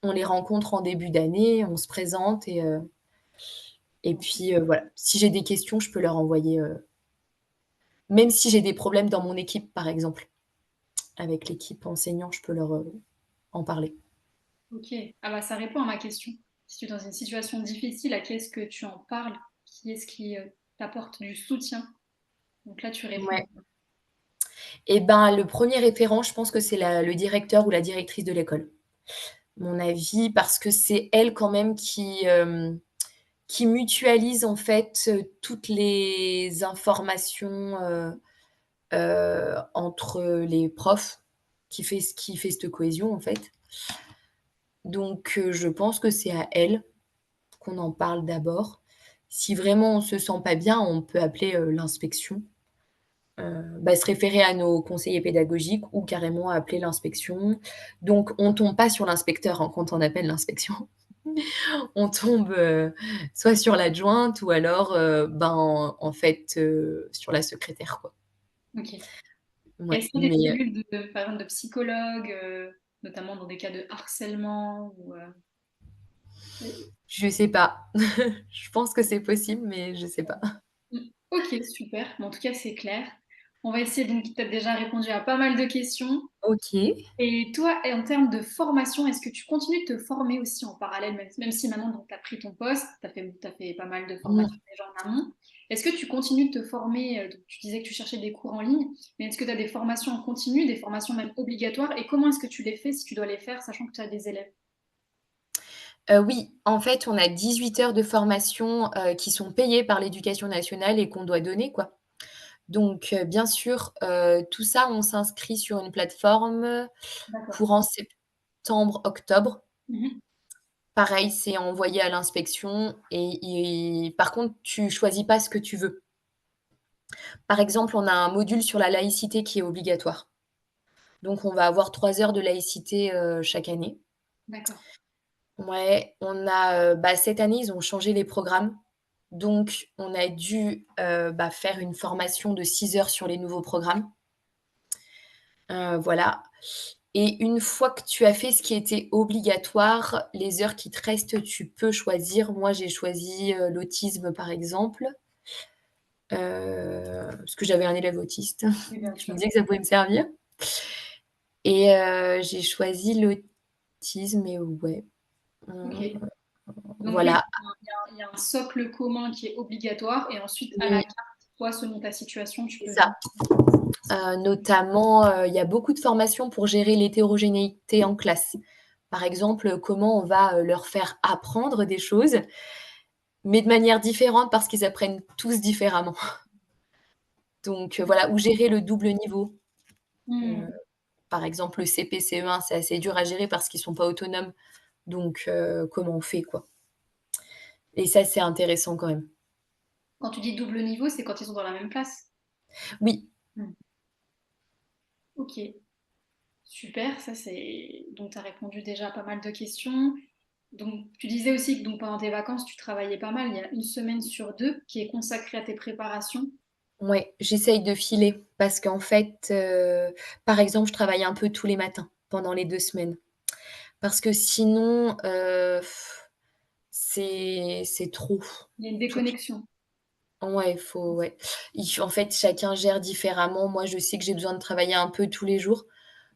On les rencontre en début d'année, on se présente et OK. puis, voilà. Si j'ai des questions, je peux leur envoyer, même si j'ai des problèmes dans mon équipe, par exemple, avec l'équipe enseignant, je peux leur, en parler. OK. Ah bah, ça répond à ma question. Si tu es dans une situation difficile, à qui est-ce que tu en parles? Qui est-ce qui, t'apporte du soutien? Donc là, tu réponds. Ouais et ben, le premier référent, je pense que c'est le directeur ou la directrice de l'école. Mon avis, parce que c'est elle quand même qui mutualise en fait, toutes les informations, entre les profs, qui fait cette cohésion en fait. Donc je pense que c'est à elle qu'on en parle d'abord. Si vraiment on se sent pas bien, on peut appeler, l'inspection, se référer à nos conseillers pédagogiques ou carrément appeler l'inspection. Donc on tombe pas sur l'inspecteur, hein, quand on appelle l'inspection. On tombe, soit sur l'adjointe ou alors, en fait, sur la secrétaire, quoi. OK. Ouais, Est-ce qu'il y a des mais, cellules par exemple de psychologues, notamment dans des cas de harcèlement ou, je sais pas. Je pense que c'est possible, mais je sais pas. mmh. OK, super. Bon, en tout cas, c'est clair. On va essayer donc tu as déjà répondu à pas mal de questions. OK. Et toi, et en termes de formation, est-ce que tu continues de te former aussi en parallèle, même si maintenant tu as pris ton poste, tu as fait pas mal de Mmh. formations déjà en amont. Est-ce que tu continues de te former, donc tu disais que tu cherchais des cours en ligne, mais est-ce que tu as des formations en continu, des formations même obligatoires et comment est-ce que tu les fais si tu dois les faire, sachant que tu as des élèves? Oui, en fait, on a 18 heures de formation, qui sont payées par l'éducation nationale et qu'on doit donner, quoi. Donc bien sûr, tout ça, on s'inscrit sur une plateforme, D'accord. courant septembre-octobre. Mmh. Pareil, c'est envoyé à l'inspection et par contre, tu choisis pas ce que tu veux. Par exemple, on a un module sur la laïcité qui est obligatoire. Donc on va avoir 3 heures de laïcité, chaque année. D'accord. Ouais, on a, cette année, ils ont changé les programmes. Donc on a dû, faire une formation de 6 heures sur les nouveaux programmes. Voilà et une fois que tu as fait ce qui était obligatoire, les heures qui te restent, tu peux choisir. Moi, j'ai choisi, l'autisme, par exemple, parce que j'avais un élève autiste. Oui, bien Je me sûr. disais que ça pouvait me servir et j'ai choisi l'autisme et ouais, OK. mmh, Donc oui, voilà. il y a un socle commun qui est obligatoire et ensuite à la Oui, carte, toi, selon ta situation, tu c'est peux ça. venir. Notamment, il y a beaucoup de formations pour gérer l'hétérogénéité en classe. Par exemple, comment on va, leur faire apprendre des choses, mais de manière différente parce qu'ils apprennent tous différemment. Donc voilà, ou gérer le double niveau. Heu, Mmh. Par exemple, le CP, CE1, c'est assez dur à gérer parce qu'ils sont pas autonomes. Donc comment on fait, quoi? Et ça, c'est intéressant quand même. Quand tu dis double niveau, c'est quand ils sont dans la même classe? Oui, Mmh. OK, super, ça c'est donc tu as répondu déjà à pas mal de questions. Donc tu disais aussi que donc pendant tes vacances, tu travaillais pas mal. Il y a une semaine sur 2 qui est consacrée à tes préparations. ouais, j'essaye de filer parce qu'en fait, par exemple, je travaille un peu tous les matins pendant les 2 semaines. Parce que sinon, c'est trop. Il y a une Surtout déconnexion. ouais, faut ouais. En fait, chacun gère différemment. Moi, je sais que j'ai besoin de travailler un peu tous les jours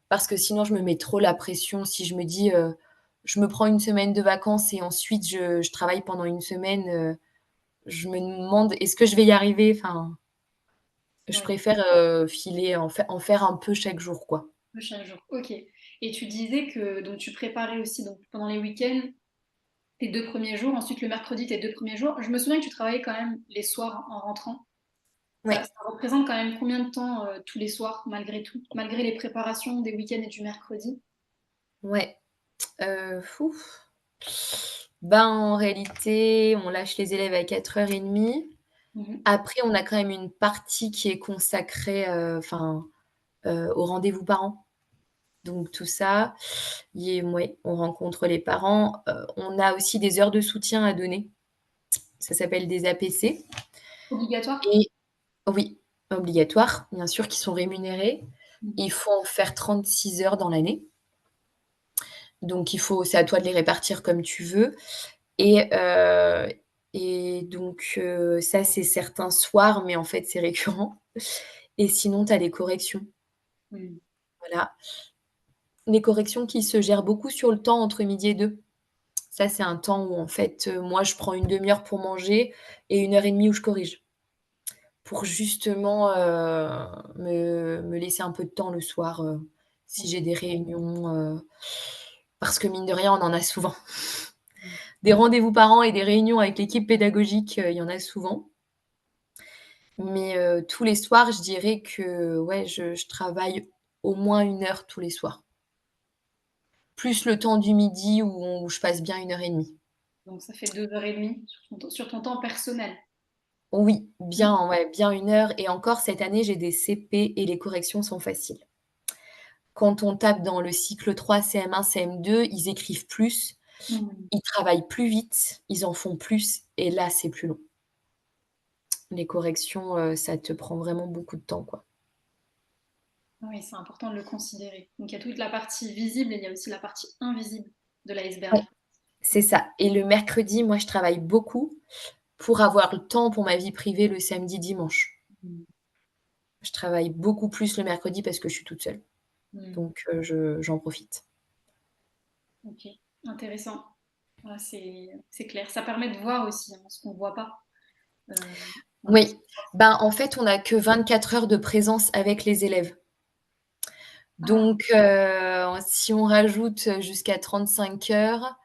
parce que sinon je me mets trop la pression. Si je me dis, «Je me prends une semaine de vacances et ensuite je travaille pendant une semaine», je me demande: «Est-ce que je vais y arriver?» Enfin, je Oui, préfère, filer, en faire un peu chaque jour, quoi. chaque jour. OK. Et tu disais que donc tu préparais aussi donc pendant les week-ends tes 2 premiers jours, ensuite le mercredi tes 2 premiers jours. Je me souviens que tu travaillais quand même les soirs en rentrant. Ça Ouais, représente quand même combien de temps, tous les soirs malgré tout? Malgré les préparations des week-ends et du mercredi? ouais, ouf. Ben, en réalité, on lâche les élèves à 4:30. Mmh. Après, on a quand même une partie qui est consacrée, aux rendez-vous parents. Donc tout ça, ouais, on rencontre les parents. On a aussi des heures de soutien à donner. Ça s'appelle des APC Obligatoire? et oui, obligatoires, bien sûr, qui sont rémunérés. Mmh. Il faut en faire 36 heures dans l'année. Donc c'est à toi de les répartir comme tu veux et donc ça, c'est certains soirs, mais en fait, c'est récurrent et sinon, tu as les corrections. Mmh. Voilà. Les corrections qui se gèrent beaucoup sur le temps entre midi et 2. Ça, c'est un temps où en fait, moi, je prends une demi heure pour manger et une heure et demie où je corrige. Pour justement, me laisser un peu de temps le soir, si j'ai OK. des réunions, parce que mine de rien, on en a souvent. Mmh. Des rendez-vous parents et des réunions avec l'équipe pédagogique, il y en a souvent. Mais tous les soirs, je dirais que ouais, je travaille au moins une heure tous les soirs. Plus le temps du midi où je passe bien une heure et demie. Donc ça fait 2 heures et demie sur ton temps personnel. Oui, Mmh. bien, ouais, bien une heure et encore cette année, j'ai des CP et les corrections sont faciles. Quand on tape dans le cycle 3, CM1, CM2, ils écrivent plus, Mmh. ils travaillent plus vite, ils en font plus et là, c'est plus long. Les corrections, ça te prend vraiment beaucoup de temps, quoi. Oui, c'est important de le considérer. Donc il y a toute la partie visible et il y a aussi la partie invisible de Ouais, l'iceberg. c'est ça et le mercredi, moi, je travaille beaucoup pour avoir le temps pour ma vie privée le samedi, dimanche. Mmh. Je travaille beaucoup plus le mercredi parce que je suis toute seule, Mmh. donc j'en profite. OK, intéressant. Ouais, c'est clair. Ça permet de voir aussi, hein, ce qu'on ne voit pas. Un peu. Oui, ben, en fait, on n'a que 24 heures de présence avec les élèves. Ah, Donc si on rajoute jusqu'à 35 heures,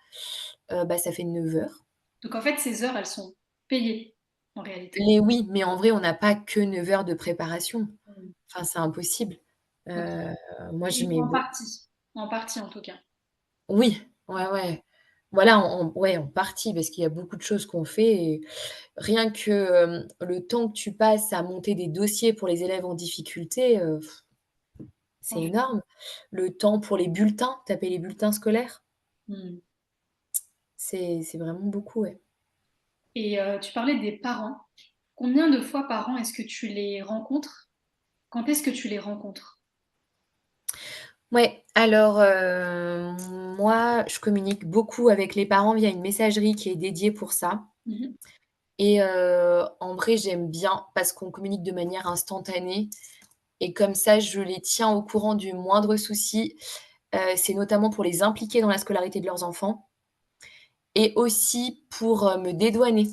bah, ça fait 9 heures. donc en fait, ces heures, elles sont payées en réalité? Les oui, mais en vrai, on n'a pas que 9 heures de préparation. Mmh. Enfin, c'est impossible. OK. Heu, moi, je Et mets beau en partie en tout cas. oui, ouais, ouais. Voilà, ouais, en partie, parce qu'il y a beaucoup de choses qu'on fait et rien que, le temps que tu passes à monter des dossiers pour les élèves en difficulté, c'est Franchement. énorme. Le temps pour les bulletins, taper les bulletins scolaires, Mmh. c'est vraiment beaucoup, ouais. Et tu parlais des parents. Combien de fois par an est-ce que tu les rencontres? Quand est-ce que tu les rencontres? Ouais, alors, moi, je communique beaucoup avec les parents via une messagerie qui est dédiée pour ça Mmh. et en vrai, j'aime bien parce qu'on communique de manière instantanée et comme ça, je les tiens au courant du moindre souci. C'est notamment pour les impliquer dans la scolarité de leurs enfants et aussi pour, me dédouaner.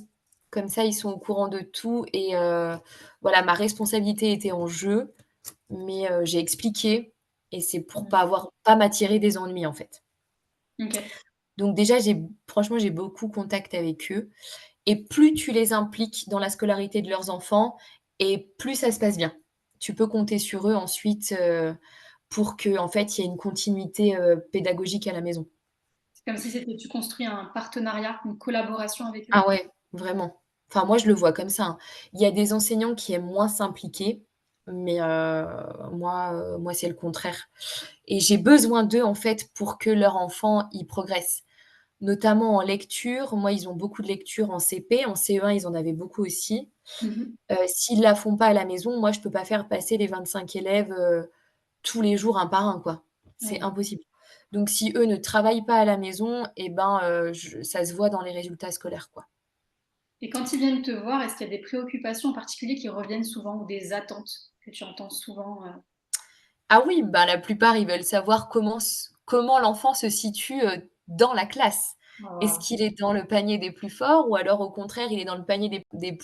Comme ça, ils sont au courant de tout et voilà, ma responsabilité était en jeu, mais j'ai expliqué et c'est pour Mmh. pas m'attirer des ennuis, en fait. OK. Donc déjà, franchement, j'ai beaucoup contact avec eux et plus tu les impliques dans la scolarité de leurs enfants et plus ça se passe bien. Tu peux compter sur eux ensuite, pour qu'en fait, il y ait une continuité, pédagogique à la maison. C'est comme si c'était tu construis un partenariat, une collaboration avec eux? Ah ouais, vraiment. Enfin, moi, je le vois comme ça, hein. Il y a des enseignants qui aiment moins s'impliquer, mais moi, c'est le contraire et j'ai besoin d'eux, en fait, pour que leur enfant, il progresse. Notamment en lecture. Moi, ils ont beaucoup de lecture en CP. En CE1, ils en avaient beaucoup aussi. Mmh. S'ils la font pas à la maison, moi, je peux pas faire passer les 25 élèves, tous les jours un par un, quoi. C'est Ouais. impossible. Donc si eux ne travaillent pas à la maison et ben, je ça se voit dans les résultats scolaires, quoi. Et quand ils viennent te voir, est-ce qu'il y a des préoccupations en particulier qui reviennent souvent ou des attentes que tu entends souvent, Ah oui, bah, la plupart, ils veulent savoir comment l'enfant se situe, dans la classe. Est-ce Waouh! qu'il est dans le panier des plus forts ou alors au contraire, il est dans le panier des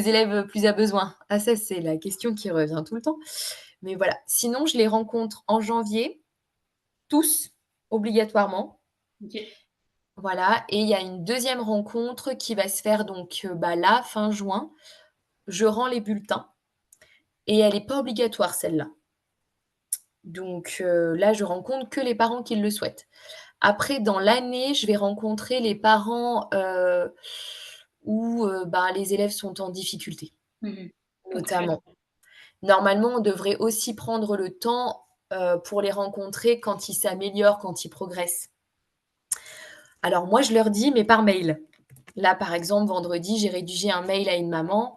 élèves plus à besoin? Ah ça, c'est la question qui revient tout le temps. Mais voilà. Sinon, je les rencontre en janvier, tous, obligatoirement. OK. Voilà et il y a une deuxième rencontre qui va se faire donc, bah, là, fin juin. Je rends les bulletins et elle est pas obligatoire celle-là. Donc, là, je rencontre que les parents qui le souhaitent. Après, dans l'année, je vais rencontrer les parents, où, bah, les élèves sont en difficulté, Mmh. notamment. Ponctuellement. Normalement, on devrait aussi prendre le temps, pour les rencontrer quand ils s'améliorent, quand ils progressent. Alors moi, je leur dis, mais par mail. Là, par exemple, vendredi, j'ai rédigé un mail à une maman,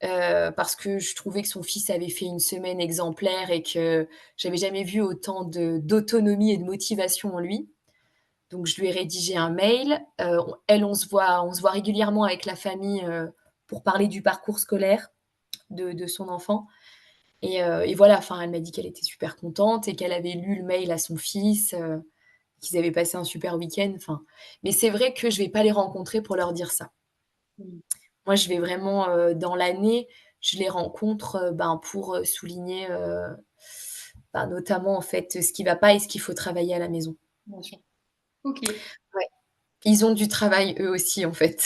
parce que je trouvais que son fils avait fait une semaine exemplaire et que j'avais jamais vu autant d'autonomie et de motivation en lui. Donc je lui ai rédigé un mail, on se voit régulièrement avec la famille, pour parler du parcours scolaire de son enfant et voilà, enfin, elle m'a dit qu'elle était super contente et qu'elle avait lu le mail à son fils, qu'ils avaient passé un super week-end, enfin mais c'est vrai que je vais pas les rencontrer pour leur dire ça. Mmh. Moi, je vais vraiment, dans l'année, je les rencontre, ben, pour, souligner, bah, notamment, en fait, ce qui va pas et ce qu'il faut travailler à la maison. Bien sûr. OK. Bien Ouais. Ils ont du travail eux aussi, en fait.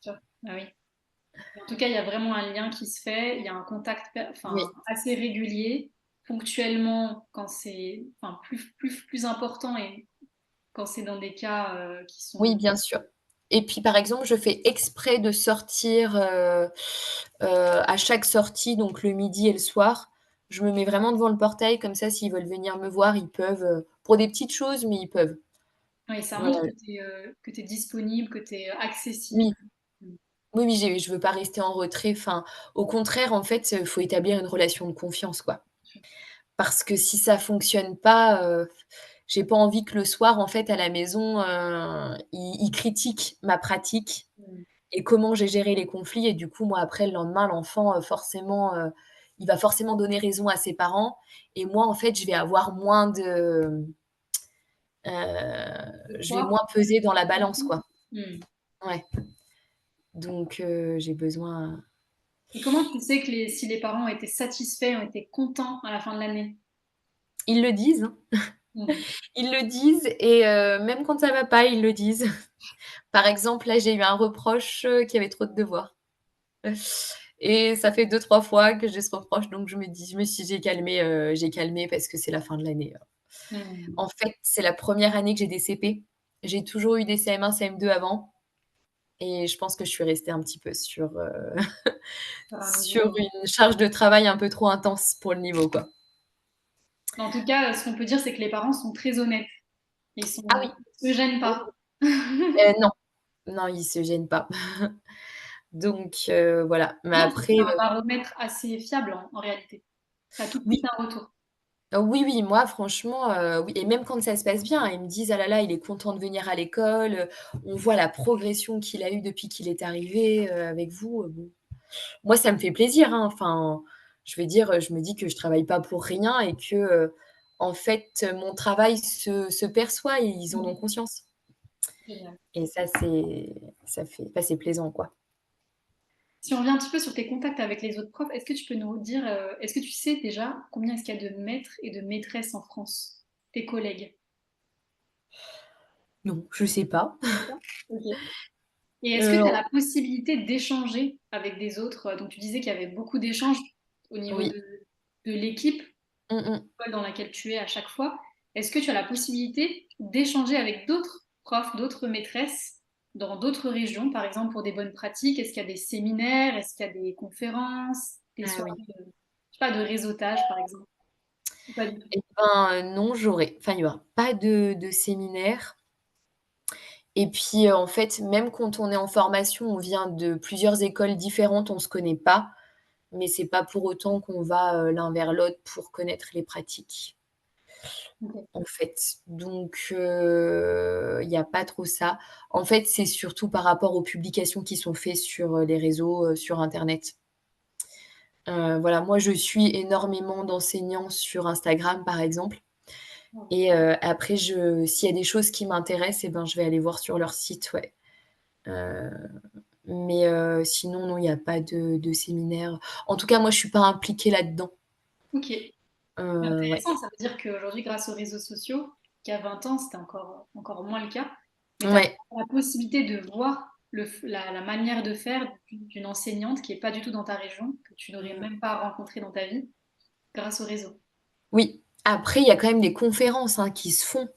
sûr. Ah oui. En tout cas, il y a vraiment un lien qui se fait, il y a un contact Oui. assez régulier, ponctuellement quand c'est enfin, plus important et quand c'est dans des cas qui Oui, sont. bien sûr et puis, par exemple, je fais exprès de sortir, à chaque sortie, donc le midi et le soir. Je me mets vraiment devant le portail comme ça, s'ils veulent venir me voir, ils peuvent, pour des petites choses, mais ils peuvent. Ouais, ça montre Voilà. que tu es disponible, que tu es accessible. Oui, Mmh. oui, oui, je veux pas rester en retrait, enfin, au contraire, en fait, faut établir une relation de confiance, quoi. Parce que si ça fonctionne pas, j'ai pas envie que le soir, en fait, à la maison, ils critiquent ma pratique Mmh. et comment j'ai géré les conflits et du coup, moi, après, le lendemain, l'enfant, forcément, il va forcément donner raison à ses parents et moi, en fait, je vais avoir moins de, De je vais poids? moins peser dans la balance, quoi. Mmh. Ouais, Donc j'ai besoin. Et comment tu sais que si les parents ont été satisfaits, ont été contents à la fin de l'année? Ils le disent, hein, Mmh. ils le disent et même quand ça va pas, ils le disent. Par exemple, là, j'ai eu un reproche, qu'il y avait trop de devoirs et ça fait 2-3 fois que j'ai ce reproche, donc je me suis j'ai calmé parce que c'est la fin de l'année. Mmh. En fait, c'est la première année que j'ai des CP. J'ai toujours eu des CM1, CM2 avant et je pense que je suis restée un petit peu sur, Sur un sur niveau, une charge de travail un peu trop intense pour le niveau, quoi. en tout cas, ce qu'on peut dire, c'est que les parents sont très honnêtes. Ah oui, Ils se gênent oui, pas. non, non, ils se gênent pas. Donc voilà, mais Bien, c'est après, un baromètre assez fiable en réalité. Tu as tout de suite oui. un retour. Oui, oui, moi franchement, oui et même quand ça se passe bien, ils me disent: «Ah là là, il est content de venir à l'école, on voit la progression qu'il a eue depuis qu'il est arrivé, avec vous», bon. Moi, ça me fait plaisir, hein, enfin, je veux dire, je me dis que je travaille pas pour rien et que, en fait, mon travail se perçoit et ils en ont Mmh. conscience Génial. et ça fait c'est plaisant, quoi. Si on revient un petit peu sur tes contacts avec les autres profs, est-ce que tu peux nous dire, est-ce que tu sais déjà combien est-ce qu'il y a de maîtres et de maîtresses en France? Tes collègues? Non, je sais pas. D'accord. OK. Et est-ce que tu as Heu, la possibilité d'échanger avec des autres? Donc tu disais qu'il y avait beaucoup d'échanges au niveau oui. de l'équipe Mmh mh. dans laquelle tu es à chaque fois. Est-ce que tu as la possibilité d'échanger avec d'autres profs, d'autres maîtresses dans d'autres régions, par exemple pour des bonnes pratiques? Est-ce qu'il y a des séminaires? Est-ce qu'il y a des conférences? Des Ah soirées oui. de, je sais pas, de réseautage, par exemple? Ou pas du tout? Et ben, non, il y aura pas de séminaire et puis, en fait, même quand on est en formation, on vient de plusieurs écoles différentes, on se connaît pas, mais c'est pas pour autant qu'on va, l'un vers l'autre pour connaître les pratiques, OK. en fait. Donc, il y a pas trop ça. En fait, c'est surtout par rapport aux publications qui sont faites sur, les réseaux, sur internet. Voilà, moi, je suis énormément d'enseignants sur Instagram, par exemple. Ouais. Et après s'il y a des choses qui m'intéressent et ben, je vais aller voir sur leur site, ouais. Heu, mais sinon non, il y a pas de séminaire. En tout cas, moi, je suis pas impliquée là-dedans. OK. Ouais. Intéressant, ça veut dire qu'aujourd'hui, grâce aux réseaux sociaux, qu'il y a 20 ans, c'était encore moins le cas, mais tu as Ouais. la possibilité de voir la manière de faire d'une enseignante qui est pas du tout dans ta région, que tu n'aurais Mmh. même pas rencontrée dans ta vie, grâce au réseau. Oui. Après, il y a quand même des conférences, hein, qui se font, OK.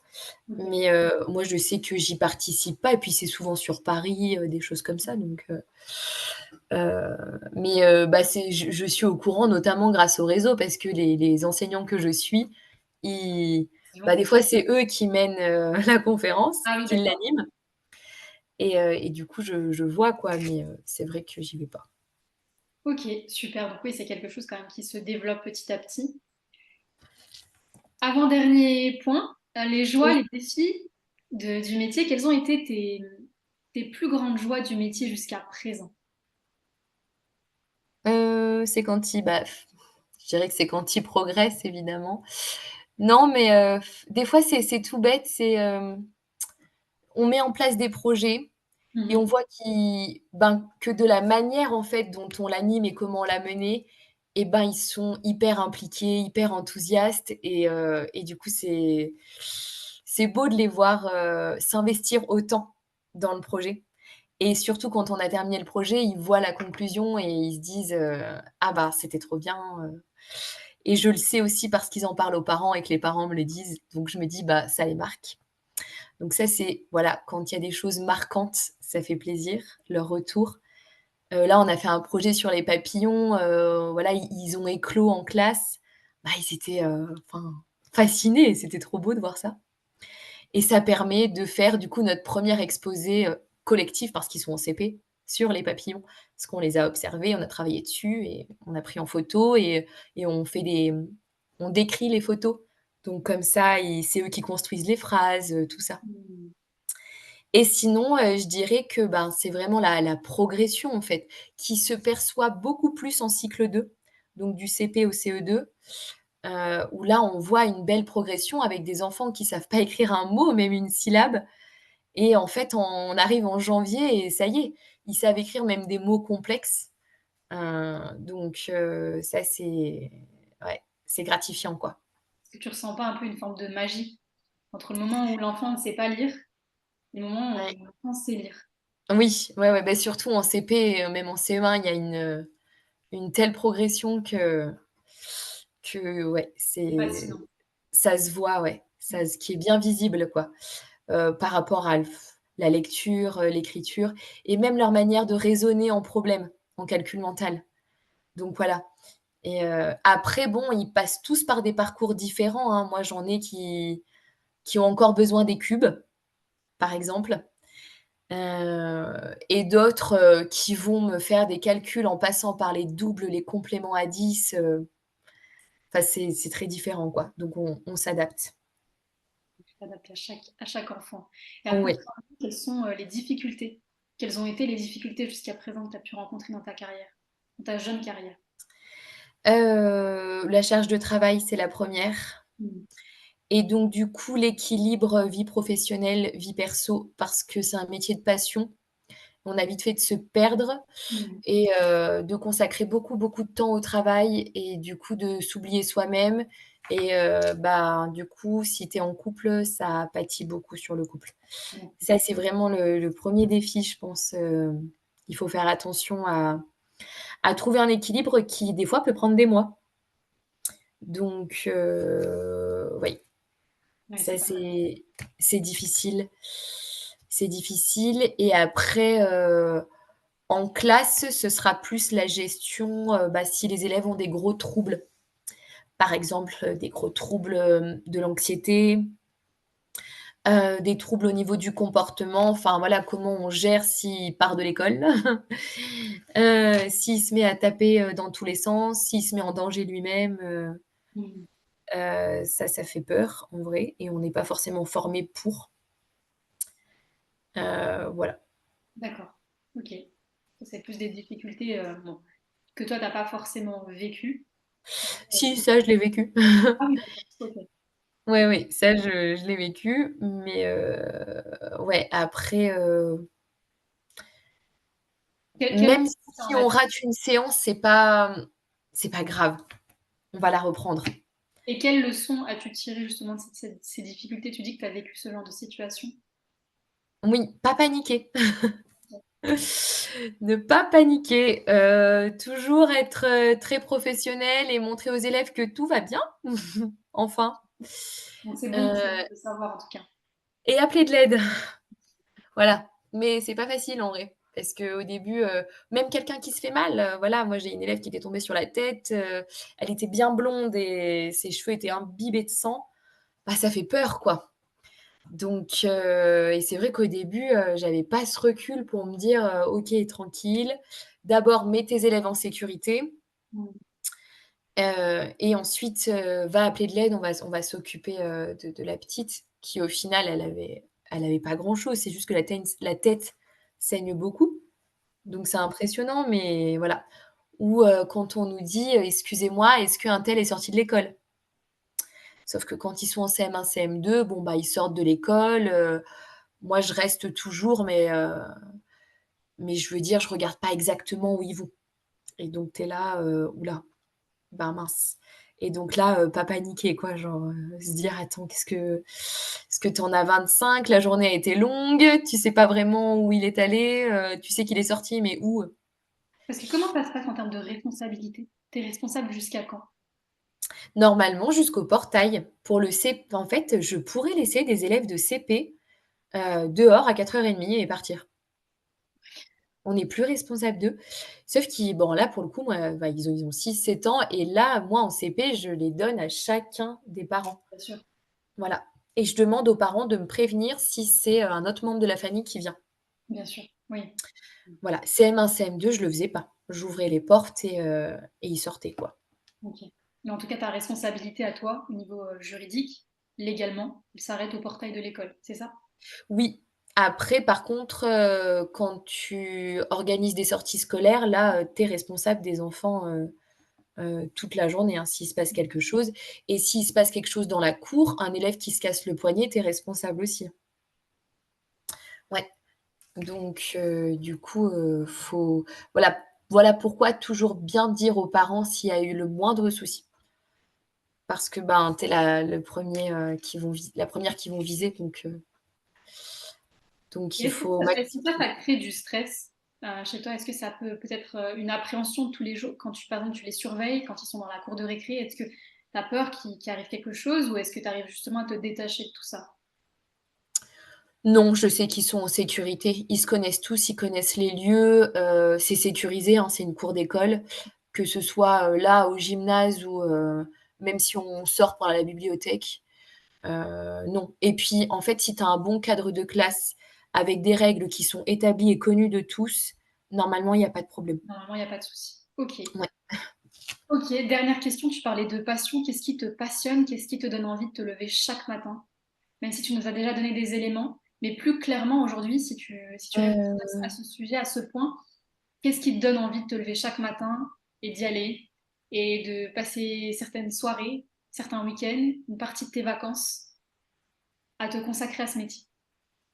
mais moi, je sais que j'y participe pas et puis c'est souvent sur Paris, des choses comme ça donc mais bah, je suis au courant notamment grâce au réseau parce que les enseignants que je suis, ils C'est bah, bon. des fois, c'est eux qui mènent, la conférence, Ah oui, qui d'accord. l'animent et du coup, je vois quoi, mais c'est vrai que j'y vais pas. OK, super. Donc oui, c'est quelque chose quand même qui se développe petit à petit. Avant-dernier point, les joies, Oui, les défis du métier, quelles ont été tes plus grandes joies du métier jusqu'à présent? c'est quand ils bah, je dirais que c'est quand ils progressent évidemment. Non, mais des fois, c'est tout bête, on met en place des projets et on Mmh. voit que de la manière, en fait, dont on l'anime et comment on l'a mené et ben, ils sont hyper impliqués, hyper enthousiastes et du coup, c'est beau de les voir, s'investir autant dans le projet et surtout quand on a terminé le projet, ils voient la conclusion et ils se disent, «Ah bah, c'était trop bien», et je le sais aussi parce qu'ils en parlent aux parents et que les parents me le disent, donc je me dis: «Bah, ça les marque». Donc ça, c'est voilà, quand il y a des choses marquantes, ça fait plaisir, leur retour. Là, on a fait un projet sur les papillons, voilà, ils ont éclos en classe. Bah, ils étaient, enfin, fascinés, c'était trop beau de voir ça et ça permet de faire, du coup, notre premier exposé, collectif parce qu'ils sont en CP, sur les papillons. Parce qu'on les a observés, on a travaillé dessus et on a pris en photo et on décrit les photos. Donc comme ça, c'est eux qui construisent les phrases, tout ça. Mmh. Et sinon, je dirais que, ben, c'est vraiment la progression, en fait, qui se perçoit beaucoup plus en cycle 2, donc du CP au CE2, où là, on voit une belle progression avec des enfants qui savent pas écrire un mot, même une syllabe et en fait, on arrive en janvier et ça y est, ils savent écrire même des mots complexes, donc ça c'est ouais, c'est gratifiant, quoi. Est-ce que tu ressens pas un peu une forme de magie entre le moment où l'enfant ne sait pas lire et le moment Ouais. où l'enfant sait lire? Oui, ouais, ouais, bah, surtout en CP, même en CE1, il y a une telle progression que ouais, C'est c'est fascinant. ça se voit, ouais, ça ce qui est bien visible, quoi, par rapport à la lecture, l'écriture et même leur manière de raisonner en problème, en calcul mental. Donc voilà et après bon, ils passent tous par des parcours différents, hein. Moi, j'en ai qui ont encore besoin des cubes, par exemple, et d'autres, qui vont me faire des calculs en passant par les doubles, les compléments à 10, enfin c'est très différent, quoi. Donc on s'adapte. Tu t'adaptes à chaque enfant. Et après, Oui. toi, quelles sont les difficultés? Quelles ont été les difficultés jusqu'à présent que tu as pu rencontrer dans ta carrière, dans ta jeune carrière? La charge de travail, c'est la première Mmh. et donc du coup, l'équilibre, vie professionnelle, vie perso, parce que c'est un métier de passion. On a vite fait de se perdre Mmh. et de consacrer beaucoup, beaucoup de temps au travail et du coup de s'oublier soi-même et bah, du coup, si tu es en couple, ça pâtit beaucoup sur le couple. Mmh. Ça, c'est vraiment le 1er défi, je pense, il faut faire attention à trouver un équilibre qui, des fois, peut prendre des mois. Donc oui, Ouais, ça c'est pas mal. c'est difficile. C'est difficile et après, en classe, ce sera plus la gestion, bah, si les élèves ont des gros troubles. Par exemple, des gros troubles, de l'anxiété, des troubles au niveau du comportement, enfin voilà, comment on gère s'il part de l'école, s'il se met à taper, dans tous les sens, s'il se met en danger lui-même, Mmh. ça fait peur en vrai et on n'est pas forcément formé pour. Voilà. D'accord. OK. Ça, c'est plus des difficultés, bon, que toi, tu as pas forcément vécues. Si, ça je l'ai vécu. Ah oui, d'accord. OK. Ouais, oui, ça je l'ai vécu, mais ouais, après, Quelle même leçon tu en si as on rate une séance, c'est pas grave, on va la reprendre. et quelle leçon as-tu tiré justement de ces difficultés? Tu dis que tu as vécu ce genre de situation. Oui, pas paniquer. Ne pas paniquer, toujours être, très professionnel et montrer aux élèves que tout va bien, enfin, Donc c'est bon heu de savoir en tout cas. et appeler de l'aide. Voilà, mais c'est pas facile en vrai, parce qu'au début, même quelqu'un qui se fait mal, voilà, moi j'ai une élève qui était tombée sur la tête, elle était bien blonde et ses cheveux étaient imbibés de sang, bah, ça fait peur, quoi. Donc et c'est vrai qu'au début, j'avais pas ce recul pour me dire, «OK, tranquille, d'abord mets tes élèves en sécurité, Mmh. et ensuite, va appeler de l'aide, on va s'occuper, de la petite» qui au final elle avait pas grand-chose, c'est juste que la tête saigne beaucoup, donc c'est impressionnant, mais voilà. Ou quand on nous dit: «Excusez-moi, est-ce qu'un tel est sorti de l'école?» Sauf que quand ils sont en CM1, CM2, bon, bah, ils sortent de l'école, moi je reste toujours, mais je veux dire, je regarde pas exactement où ils vont et donc tu es là, «Ouh là, ben mince» et donc là, pas paniquer quoi, genre, se dire: «Attends, est-ce que tu en as 25? La journée a été longue, tu sais pas vraiment où il est allé, tu sais qu'il est sorti, mais où?» Parce que comment ça se passe en termes de responsabilité? Tu es responsable jusqu'à quand? Normalement jusqu'au portail. Pour le C En fait, je pourrais laisser des élèves de CP, dehors à 4:30 et partir. On n'est plus responsable d'eux. Sauf qu'ils bon là pour le coup, moi, bah, ils ont 6-7 ans et là, moi en CP, je les donne à chacun des parents. Bien sûr, Voilà et je demande aux parents de me prévenir si c'est, un autre membre de la famille qui vient. bien sûr, oui. Voilà, CM1, CM2, je le faisais pas. J'ouvrais les portes et ils sortaient, quoi. OK. Mais en tout cas, ta responsabilité à toi, au niveau, juridique, légalement, elle s'arrête au portail de l'école, c'est ça? Oui, après par contre, quand tu organises des sorties scolaires, là, tu es responsable des enfants, toute la journée, hein, s'il se passe quelque chose et s'il se passe quelque chose dans la cour, un élève qui se casse le poignet, tu es responsable aussi. Ouais, donc du coup, faut voilà voilà pourquoi toujours bien dire aux parents s'il y a eu le moindre souci. Parce que, ben, tu es le premier qui vont vis la première qu'ils vont viser, donc Et il faut est-ce que ça crée du stress, chez toi? Est-ce que ça peut être, une appréhension de tous les jours quand par exemple, tu les surveilles, quand ils sont dans la cour de récré? Est-ce que tu as peur qu'il arrive quelque chose ou est-ce que tu arrives justement à te détacher de tout ça? non, je sais qu'ils sont en sécurité. Ils se connaissent tous, ils connaissent les lieux, c'est sécurisé, hein, c'est une cour d'école. Que ce soit, là au gymnase ou, même si on sort pour aller à la bibliothèque, non. Et puis, en fait, si tu as un bon cadre de classe avec des règles qui sont établies et connues de tous, normalement, il y a pas de problème. Normalement, il y a pas de souci. OK. Ouais. OK, dernière question, tu parlais de passion. Qu'est-ce qui te passionne? Qu'est-ce qui te donne envie de te lever chaque matin? Même si tu nous as déjà donné des éléments, mais plus clairement aujourd'hui, si tu réfléchis à ce sujet, à ce point, qu'est-ce qui te donne envie de te lever chaque matin et d'y aller et de passer certaines soirées, certains week-ends, une partie de tes vacances à te consacrer à ce métier?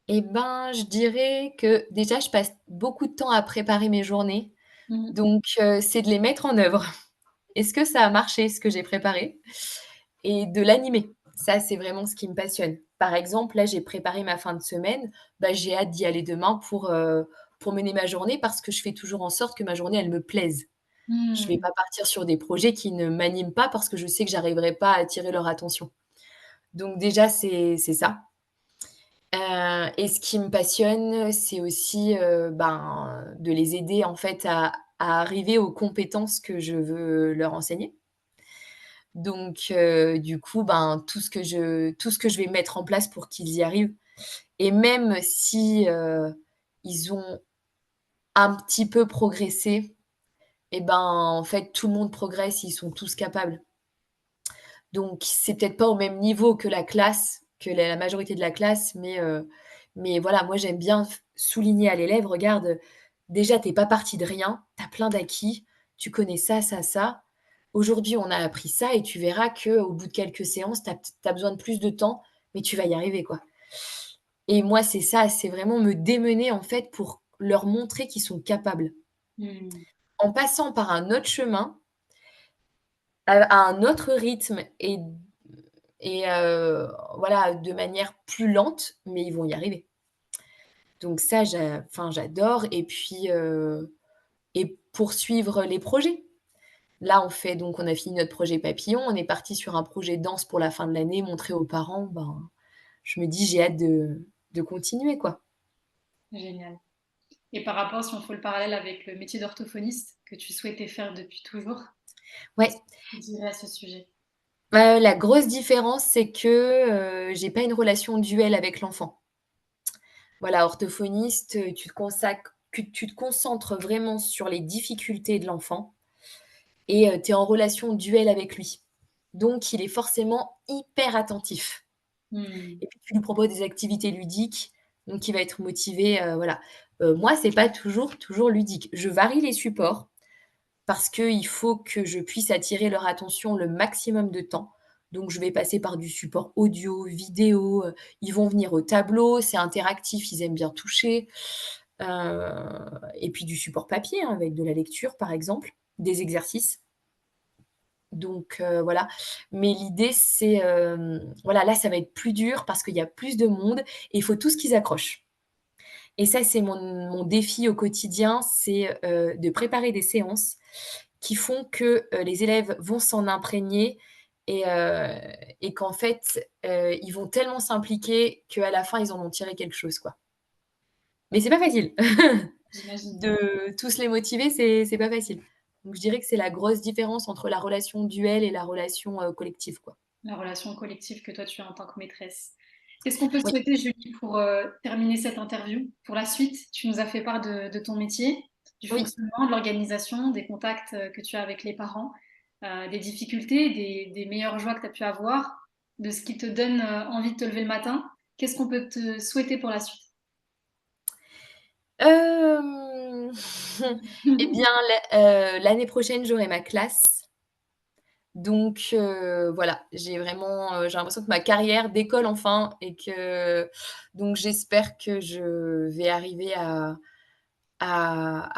Et ben, je dirais que déjà, je passe beaucoup de temps à préparer mes journées, Mmh. donc c'est de les mettre en œuvre. Est-ce que ça a marché, ce que j'ai préparé? Et de l'animer. Ça, c'est vraiment ce qui me passionne. Par exemple, là, j'ai préparé ma fin de semaine, bah, j'ai hâte d'y aller demain pour mener ma journée parce que je fais toujours en sorte que ma journée, elle me plaise. Je vais Mmh. pas partir sur des projets qui ne m'animent pas parce que je sais que j'arriverai pas à attirer leur attention. Donc déjà, c'est ça. Et ce qui me passionne, c'est aussi, ben, de les aider en fait à arriver aux compétences que je veux leur enseigner. Donc du coup, ben, tout ce que je vais mettre en place pour qu'ils y arrivent et même si, ils ont un petit peu progressé et ben, en fait, tout le monde progresse, ils sont tous capables. Donc c'est peut-être pas au même niveau que la classe, que la majorité de la classe, mais voilà, moi j'aime bien souligner à l'élève: «Regarde, déjà tu es pas parti de rien, tu as plein d'acquis, tu connais ça, ça, ça. Aujourd'hui, on a appris ça et tu verras qu'au bout de quelques séances, tu as besoin de plus de temps, mais tu vas y arriver, quoi». Et moi, c'est ça, c'est vraiment me démener, en fait, pour leur montrer qu'ils sont capables. Mmh. En passant par un autre chemin, à un autre rythme et voilà, de manière plus lente, mais ils vont y arriver. Donc ça, j'adore et poursuivre les projets. Là, on a fini notre projet papillon, on est parti sur un projet danse pour la fin de l'année, montrer aux parents, ben, je me dis: «J'ai hâte de continuer, quoi». Génial. Et par rapport, si on fait le parallèle avec le métier d'orthophoniste que tu souhaitais faire depuis toujours, qu'est-ce Ouais, que tu dirais à ce sujet? la grosse différence, c'est que, j'ai pas une relation duel avec l'enfant. Voilà, orthophoniste, tu te concentres vraiment sur les difficultés de l'enfant et tu es en relation duel avec lui. Donc il est forcément hyper attentif Mmh. et puis tu lui proposes des activités ludiques, donc il va être motivé, voilà. Moi, c'est pas toujours ludique. Je varie les supports parce qu'il faut que je puisse attirer leur attention le maximum de temps. Donc je vais passer par du support audio, vidéo, ils vont venir au tableau, c'est interactif, ils aiment bien toucher. Et puis du support papier, hein, avec de la lecture, par exemple, des exercices. Donc voilà. Mais l'idée, c'est, voilà, là, ça va être plus dur parce qu'il y a plus de monde et il faut tous qu'ils accrochent. Et ça, c'est mon défi au quotidien, c'est, de préparer des séances qui font que, les élèves vont s'en imprégner et qu'en fait, ils vont tellement s'impliquer qu'à la fin, ils en ont tiré quelque chose, quoi. Mais c'est pas facile. J'imagine. De tous les motiver, c'est pas facile. Donc je dirais que c'est la grosse différence entre la relation duel et la relation, collective, quoi. La relation collective que toi tu as en tant que maîtresse. Qu'est-ce qu'on peut te Oui, souhaiter, Julie, pour terminer cette interview? Pour la suite, tu nous as fait part de ton métier, du oui. fonctionnement, de l'organisation, des contacts que tu as avec les parents, des difficultés, des meilleures joies que tu as pu avoir, de ce qui te donne envie de te lever le matin. Qu'est-ce qu'on peut te souhaiter pour la suite? Hem, et bien, l'année prochaine, j'aurai ma classe. Donc voilà, j'ai l'impression que ma carrière décolle enfin et que donc j'espère que je vais arriver à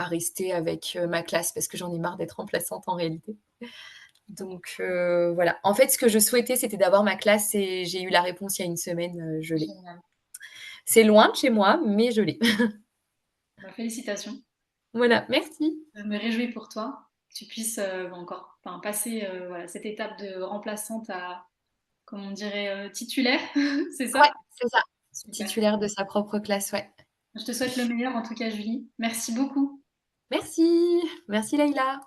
rester avec, ma classe parce que j'en ai marre d'être remplaçante en réalité. Donc voilà. En fait, ce que je souhaitais, c'était d'avoir ma classe et j'ai eu la réponse il y a une semaine, je l'ai. Génial. C'est loin de chez moi, mais je l'ai. Bah, félicitations. Voilà, merci. Je me réjouis pour toi que tu puisses, encore enfin passer, voilà, cette étape de remplaçante à, comme on dirait, titulaire, c'est Ouais, ça? c'est ça. Super. Titulaire de sa propre classe, ouais. Je te souhaite le meilleur en tout cas, Julie. Merci beaucoup. Merci, merci Leïla.